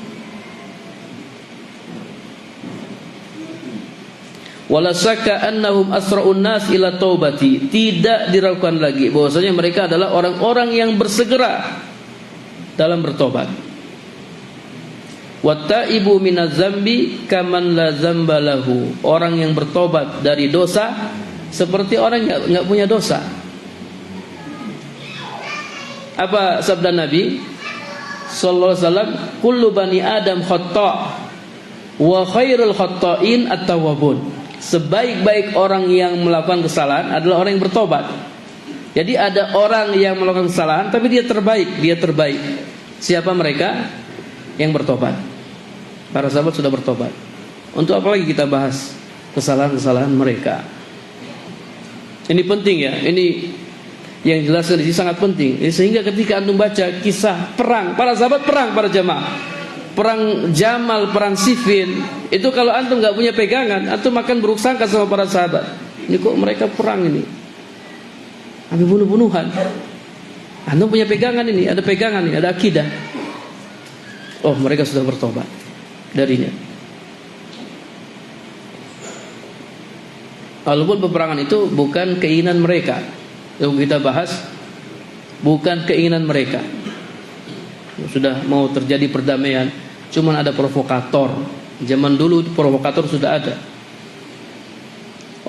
Wala syakka annahum asra'un nas ila taubati. Tidak diragukan lagi bahwasanya mereka adalah orang-orang yang bersegera dalam bertobat. Wattaibu minaz zambi kaman la zamba lahu. Orang yang bertobat dari dosa seperti orang yang enggak punya dosa. Apa sabda Nabi sallallahu alaihi wasallam? Kullu bani Adam khata' wa khairul khata'in at-tawwabun. Sebaik-baik orang yang melakukan kesalahan adalah orang yang bertobat. Jadi ada orang yang melakukan kesalahan tapi dia terbaik. Siapa mereka? Yang bertobat. Para sahabat sudah bertobat. Untuk apa lagi kita bahas kesalahan-kesalahan mereka? Ini penting ya. Ini yang jelaskan di sini sangat penting. Sehingga ketika antum baca kisah perang, para sahabat perang, para jamaah, perang Jamal, perang Siffin, itu kalau antum nggak punya pegangan, antum akan buruk sangka sama para sahabat. Ini kok mereka perang ini, ambil bunuh-bunuhan. Antum punya pegangan ini, ada pegangan ini, ada akidah. Oh, mereka sudah bertobat darinya. Walaupun peperangan itu bukan keinginan mereka, yang kita bahas bukan keinginan mereka. Sudah mau terjadi perdamaian, cuman ada provokator. Zaman dulu provokator sudah ada.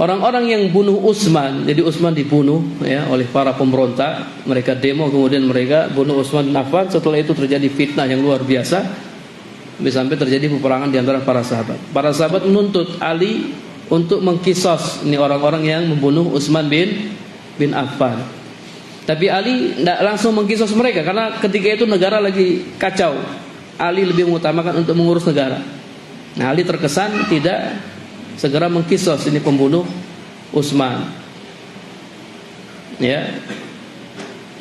Orang-orang yang bunuh Utsman, jadi Utsman dibunuh ya oleh para pemberontak. Mereka demo, kemudian mereka bunuh Utsman bin Affan. Setelah itu terjadi fitnah yang luar biasa, sampai terjadi peperangan di antara para sahabat. Para sahabat menuntut Ali untuk mengkisos ini orang-orang yang membunuh Utsman bin Affan. Tapi Ali tidak langsung mengkisos mereka, karena ketika itu negara lagi kacau. Ali lebih mengutamakan untuk mengurus negara. Nah, Ali terkesan tidak segera mengkisos ini pembunuh Utsman. Ya.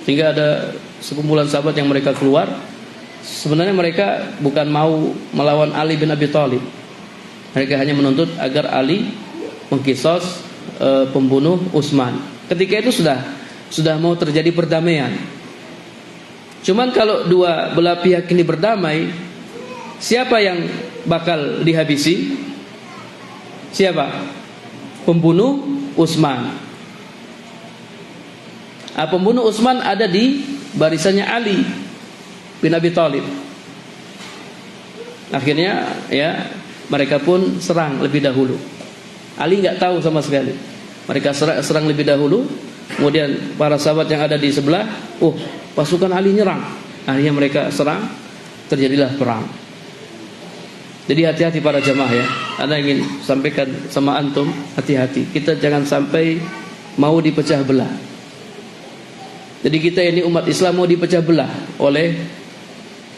Sehingga ada sekumpulan sahabat yang mereka keluar. Sebenarnya mereka bukan mau melawan Ali bin Abi Thalib. Mereka hanya menuntut agar Ali mengkisos pembunuh Utsman. Ketika itu sudah mau terjadi perdamaian. Cuman kalau dua belah pihak ini berdamai, siapa yang bakal dihabisi? Siapa? Pembunuh Utsman. Pembunuh Utsman ada di barisannya Ali bin Abi Thalib. Akhirnya ya mereka pun serang lebih dahulu. Ali nggak tahu sama sekali. Mereka serang lebih dahulu. Kemudian para sahabat yang ada di sebelah, pasukan Ali nyerang. Akhirnya mereka serang, terjadilah perang. Jadi hati-hati para jamaah ya. Ana ingin sampaikan sama antum, hati-hati. Kita jangan sampai mau dipecah belah. Jadi kita ini umat Islam mau dipecah belah oleh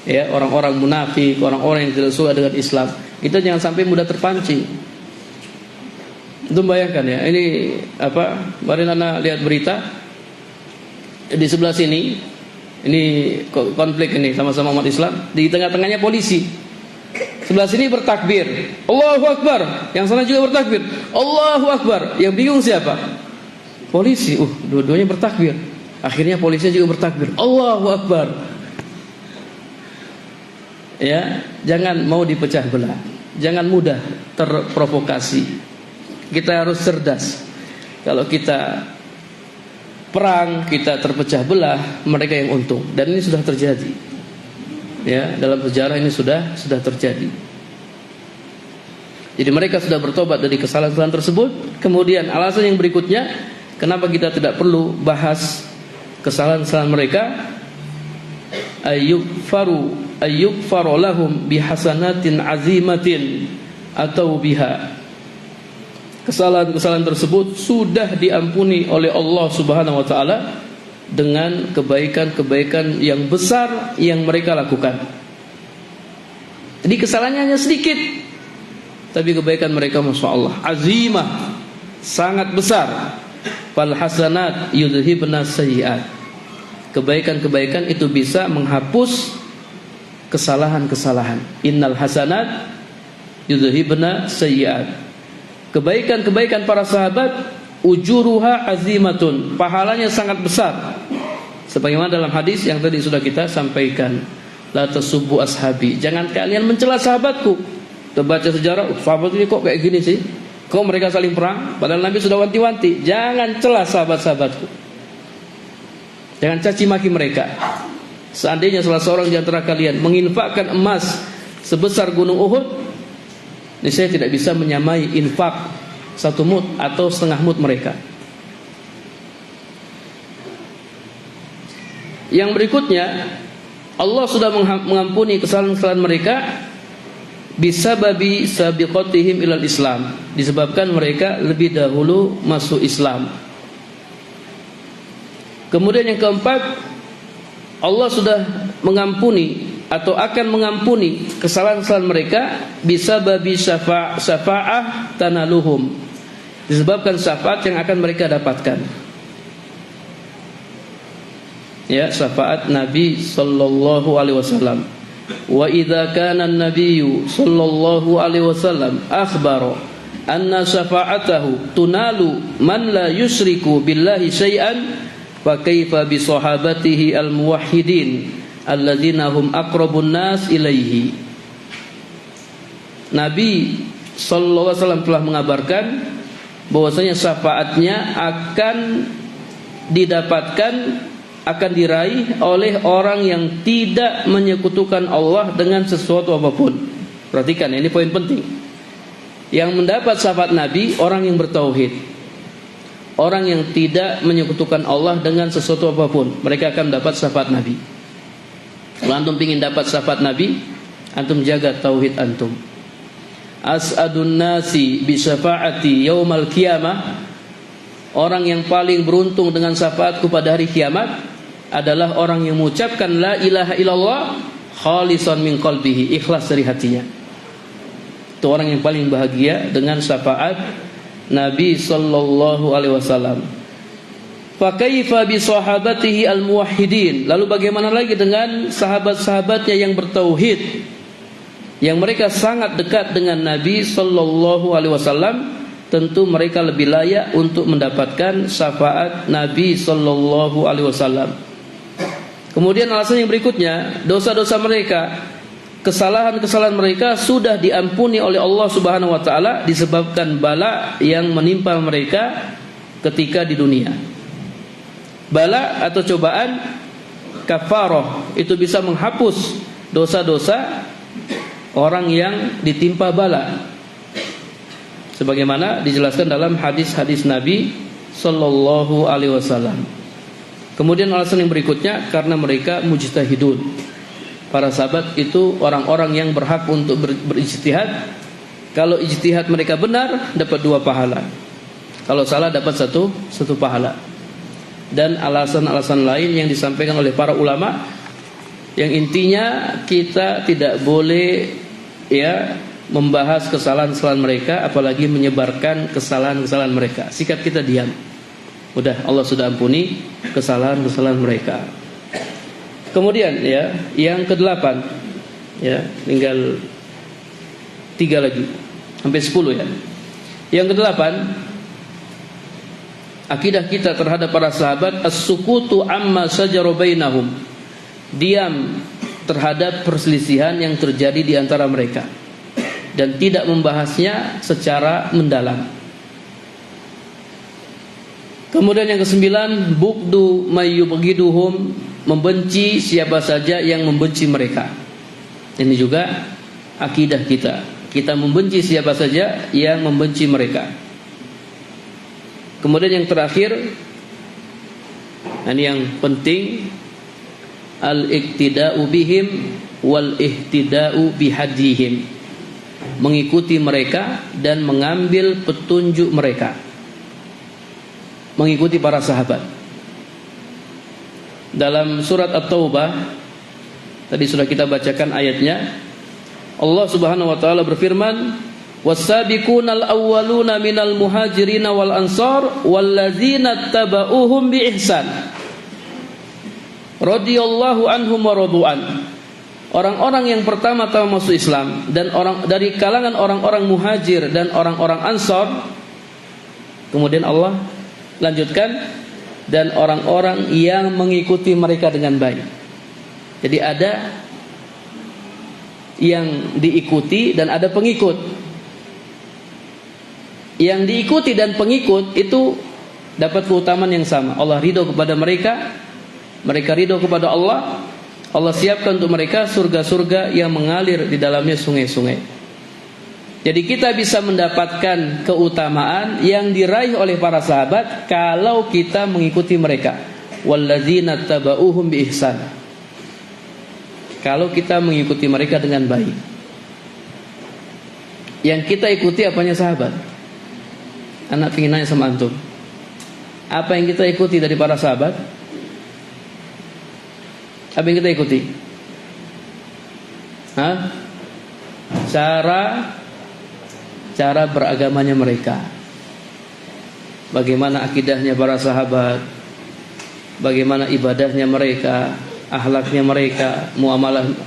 ya orang-orang munafik, orang-orang yang tidak suka dengan Islam. Kita jangan sampai mudah terpancing. Itu bayangkan ya, ini apa? Kemarin Anda lihat berita di sebelah sini, ini konflik ini sama-sama umat Islam, di tengah-tengahnya polisi. Sebelah sini bertakbir, Allahu Akbar, yang sana juga bertakbir, Allahu Akbar. Yang bingung siapa? Polisi. Dua-duanya bertakbir. Akhirnya polisinya juga bertakbir, Allahu Akbar. Ya, jangan mau dipecah belah, jangan mudah terprovokasi. Kita harus cerdas. Kalau kita perang, kita terpecah belah, mereka yang untung. Dan ini sudah terjadi. Ya, dalam sejarah ini sudah terjadi. Jadi mereka sudah bertobat dari kesalahan-kesalahan tersebut. Kemudian alasan yang berikutnya, kenapa kita tidak perlu bahas kesalahan-kesalahan mereka? Ayyukfaru lahum bihasanatin azimatin atau biha. Kesalahan-kesalahan tersebut sudah diampuni oleh Allah Subhanahu wa taala dengan kebaikan-kebaikan yang besar yang mereka lakukan. Jadi kesalahannya hanya sedikit, tapi kebaikan mereka Masya Allah azimah, sangat besar. Fal hasanat yudhibna sayyi'at. Kebaikan-kebaikan itu bisa menghapus kesalahan-kesalahan. Innal hasanat yudhibna sayyi'at. Kebaikan-kebaikan para sahabat ujuruha azimatun, pahalanya sangat besar. Sebagaimana dalam hadis yang tadi sudah kita sampaikan, la tasubbu ashabi, jangan kalian mencela sahabatku. Kita baca sejarah, sahabat ini kok kayak gini sih? Kok mereka saling perang? Padahal Nabi sudah wanti-wanti, jangan celah sahabat-sahabatku. Jangan caci maki mereka. Seandainya salah seorang di antara kalian menginfakkan emas sebesar gunung Uhud, saya tidak bisa menyamai infak 1 mud atau setengah mud mereka. Yang berikutnya, Allah sudah mengampuni kesalahan-kesalahan mereka bisababi sabiqatihim ilal Islam, disebabkan mereka lebih dahulu masuk Islam. Kemudian yang keempat, Allah sudah mengampuni atau akan mengampuni kesalahan-kesalahan mereka bisababi syafa'ah tanaluhum, disebabkan syafaat yang akan mereka dapatkan. Ya, syafaat Nabi sallallahu alaihi wasallam. Wa idza kana an-nabiyyu sallallahu alaihi wasallam akhbara anna syafa'atahu tunalu man la yusyriku billahi syai'an, fa kaifa bi sahabatihi al-muwahhidin alladzina hum aqrabun nas ilaihi. Nabi sallallahu alaihi wasallam telah mengabarkan bahwasanya syafaatnya akan didapatkan, akan diraih oleh orang yang tidak menyekutukan Allah dengan sesuatu apapun. Perhatikan, ini poin penting. Yang mendapat syafaat Nabi orang yang bertauhid, orang yang tidak menyekutukan Allah dengan sesuatu apapun, mereka akan mendapat syafaat Nabi. Kalau antum ingin dapat syafaat Nabi, antum jaga tauhid antum. As'adun nasi bi syafaati yaumal qiyamah, orang yang paling beruntung dengan syafaatku pada hari kiamat adalah orang yang mengucapkan la ilaha illallah khalisan min qalbihi, ikhlas dari hatinya. Itu orang yang paling bahagia dengan syafaat Nabi sallallahu alaihi wasallam. Fa kaifa bi sahabatihi al-muwahhidin, lalu bagaimana lagi dengan sahabat-sahabatnya yang bertauhid, yang mereka sangat dekat dengan Nabi sallallahu alaihi wasallam. Tentu mereka lebih layak untuk mendapatkan syafaat Nabi sallallahu alaihi wasallam. Kemudian alasan yang berikutnya, dosa-dosa mereka, kesalahan-kesalahan mereka sudah diampuni oleh Allah Subhanahu wa taala disebabkan bala yang menimpa mereka ketika di dunia. Bala atau cobaan kafarah itu bisa menghapus dosa-dosa orang yang ditimpa bala, sebagaimana dijelaskan dalam hadis-hadis Nabi sallallahu alaihi wasallam. Kemudian alasan yang berikutnya, karena mereka mujtahidun. Para sahabat itu orang-orang yang berhak untuk berijtihad. Kalau ijtihad mereka benar, dapat 2 pahala. Kalau salah dapat satu pahala. dan alasan-alasan lain yang disampaikan oleh para ulama, yang intinya kita tidak boleh ya membahas kesalahan-kesalahan mereka, apalagi menyebarkan kesalahan-kesalahan mereka. Sikap kita diam. Udah, Allah sudah ampuni kesalahan-kesalahan mereka. Kemudian ya, yang ke-8 ya, tinggal 3 lagi sampai 10 ya. Yang ke-8, akidah kita terhadap para sahabat as-sukutu amma syajara bainahum. Diam terhadap perselisihan yang terjadi di antara mereka dan tidak membahasnya secara mendalam. Kemudian yang ke-9, bughdu mayyubghiduhum, membenci siapa saja yang membenci mereka. Ini juga akidah kita. Kita membenci siapa saja yang membenci mereka. Kemudian yang terakhir, ini yang penting, al-iqtida'u bihim wal ihtida'u bihadihim, mengikuti mereka dan mengambil petunjuk mereka, mengikuti para sahabat. Dalam surat At-Taubah tadi sudah kita bacakan ayatnya, Allah Subhanahu wa taala berfirman, was-sabiqunal awwaluna minal muhajirin wal ansar wallazina tabauhum bi ihsan radhiyallahu anhum wa radu'an. Orang-orang yang pertama-tama masuk Islam dan orang dari kalangan orang-orang muhajir dan orang-orang ansar. Kemudian Allah lanjutkan, dan orang-orang yang mengikuti mereka dengan baik. Jadi ada yang diikuti dan ada pengikut. Yang diikuti dan pengikut itu dapat keutamaan yang sama. Allah ridho kepada mereka, mereka ridho kepada Allah. Allah siapkan untuk mereka surga-surga yang mengalir di dalamnya sungai-sungai. Jadi kita bisa mendapatkan keutamaan yang diraih oleh para sahabat kalau kita mengikuti mereka. Walladzina tabauhum bi ihsan. Kalau kita mengikuti mereka dengan baik. Yang kita ikuti apanya sahabat? Anak pengen nanya sama antum. Apa yang kita ikuti dari para sahabat? Apa yang kita ikuti? Hah? Cara beragamanya mereka. Bagaimana akidahnya para sahabat, bagaimana ibadahnya mereka, akhlaknya mereka,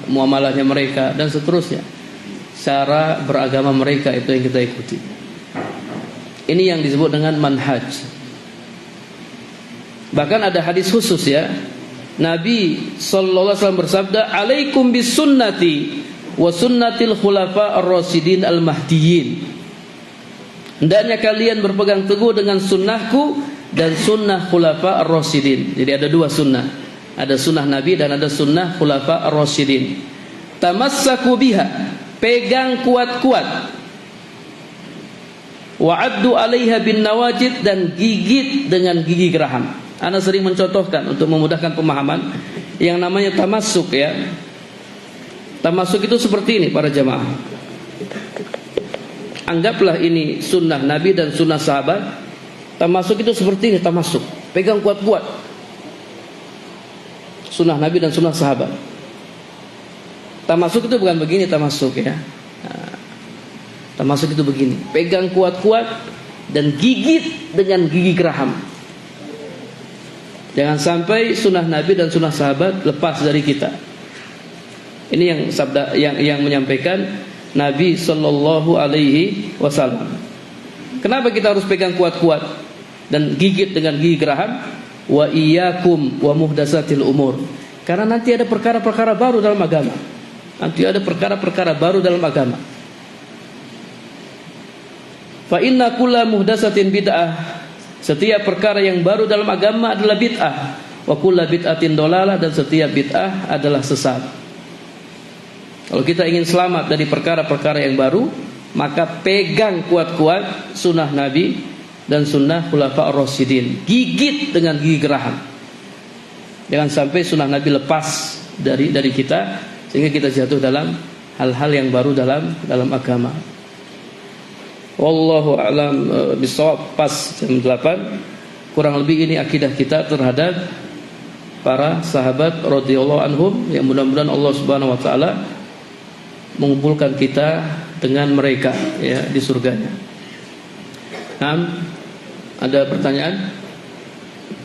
muamalahnya mereka, dan seterusnya. Cara beragama mereka itu yang kita ikuti. Ini yang disebut dengan manhaj. Bahkan ada hadis khusus ya. Nabi sallallahu alaihi wasallam bersabda, "Alaikum bisunnati wa sunnatil khulafa ar-rasyidin al-mahdiyyin." Hendaknya kalian berpegang teguh dengan sunnahku dan sunnah khulafa ar-rasyidin. Jadi ada dua sunnah. Ada sunnah Nabi dan ada sunnah khulafa ar-rasyidin. Tamassaku biha, pegang kuat-kuat. Wa'addu 'alaiha bin nawajid, dan gigit dengan gigi geraham. Ana sering mencontohkan untuk memudahkan pemahaman yang namanya tamassuk ya. Tamassuk itu seperti ini para jamaah. Anggaplah ini sunnah Nabi dan sunnah sahabat. Tamassuk itu seperti ini, tamassuk. Pegang kuat-kuat. Sunnah Nabi dan sunnah sahabat. Tamassuk itu bukan begini tamassuk ya. Tamassuk itu begini. Pegang kuat-kuat dan gigit dengan gigi geraham. Jangan sampai sunnah Nabi dan sunnah sahabat lepas dari kita. Ini yang sabda yang menyampaikan Nabi sallallahu alaihi wasallam. Kenapa kita harus pegang kuat-kuat dan gigit dengan gigi geraham? Wa iyyakum wa muhdatsatil umur. Karena nanti ada perkara-perkara baru dalam agama. Nanti ada perkara-perkara baru dalam agama. Fa inna kulla muhdatsatin bid'ah. Setiap perkara yang baru dalam agama adalah bid'ah. Wa kulla bid'atin dolalah, dan setiap bid'ah adalah sesat. Kalau kita ingin selamat dari perkara-perkara yang baru, maka pegang kuat-kuat sunnah Nabi dan sunnah khulafa ar-rasyidin. Gigit dengan gigi geraham. Jangan sampai sunnah Nabi lepas dari kita sehingga kita jatuh dalam hal-hal yang baru dalam agama. Wallahu a'lam bishawab. Pas jam 8. kurang lebih ini akidah kita terhadap para sahabat radhiyallahu anhum, yang mudah-mudahan Allah Subhanahu wa taala mengumpulkan kita dengan mereka ya di surganya. Nah, ada pertanyaan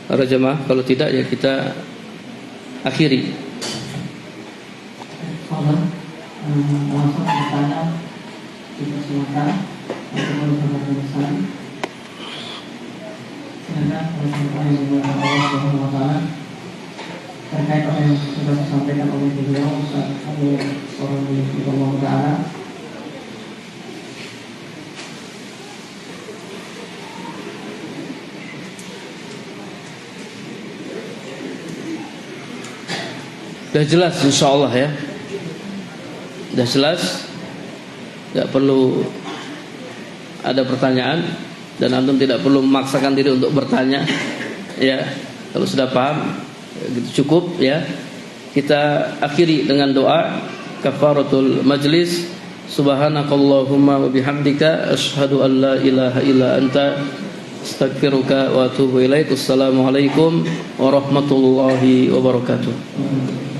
para jemaah? Kalau tidak ya kita akhiri. Langsung bertanya, kita silakan untuk berbicara. Silakan Allah Subhanahu wa taala terkait apa yang sudah disampaikan oleh beliau Ustaz Abu Sallallahu Taala. Sudah jelas insyaallah ya. Sudah jelas. Tidak perlu ada pertanyaan, dan antum tidak perlu memaksakan diri untuk bertanya. Ya, kalau sudah paham cukup ya. Kita akhiri dengan doa kafaratul majlis. Subhanakallahumma wa bihamdika asyhadu an la ilaha illa anta astaghfiruka wa atubu ilaik. Assalamualaikum warahmatullahi wabarakatuh.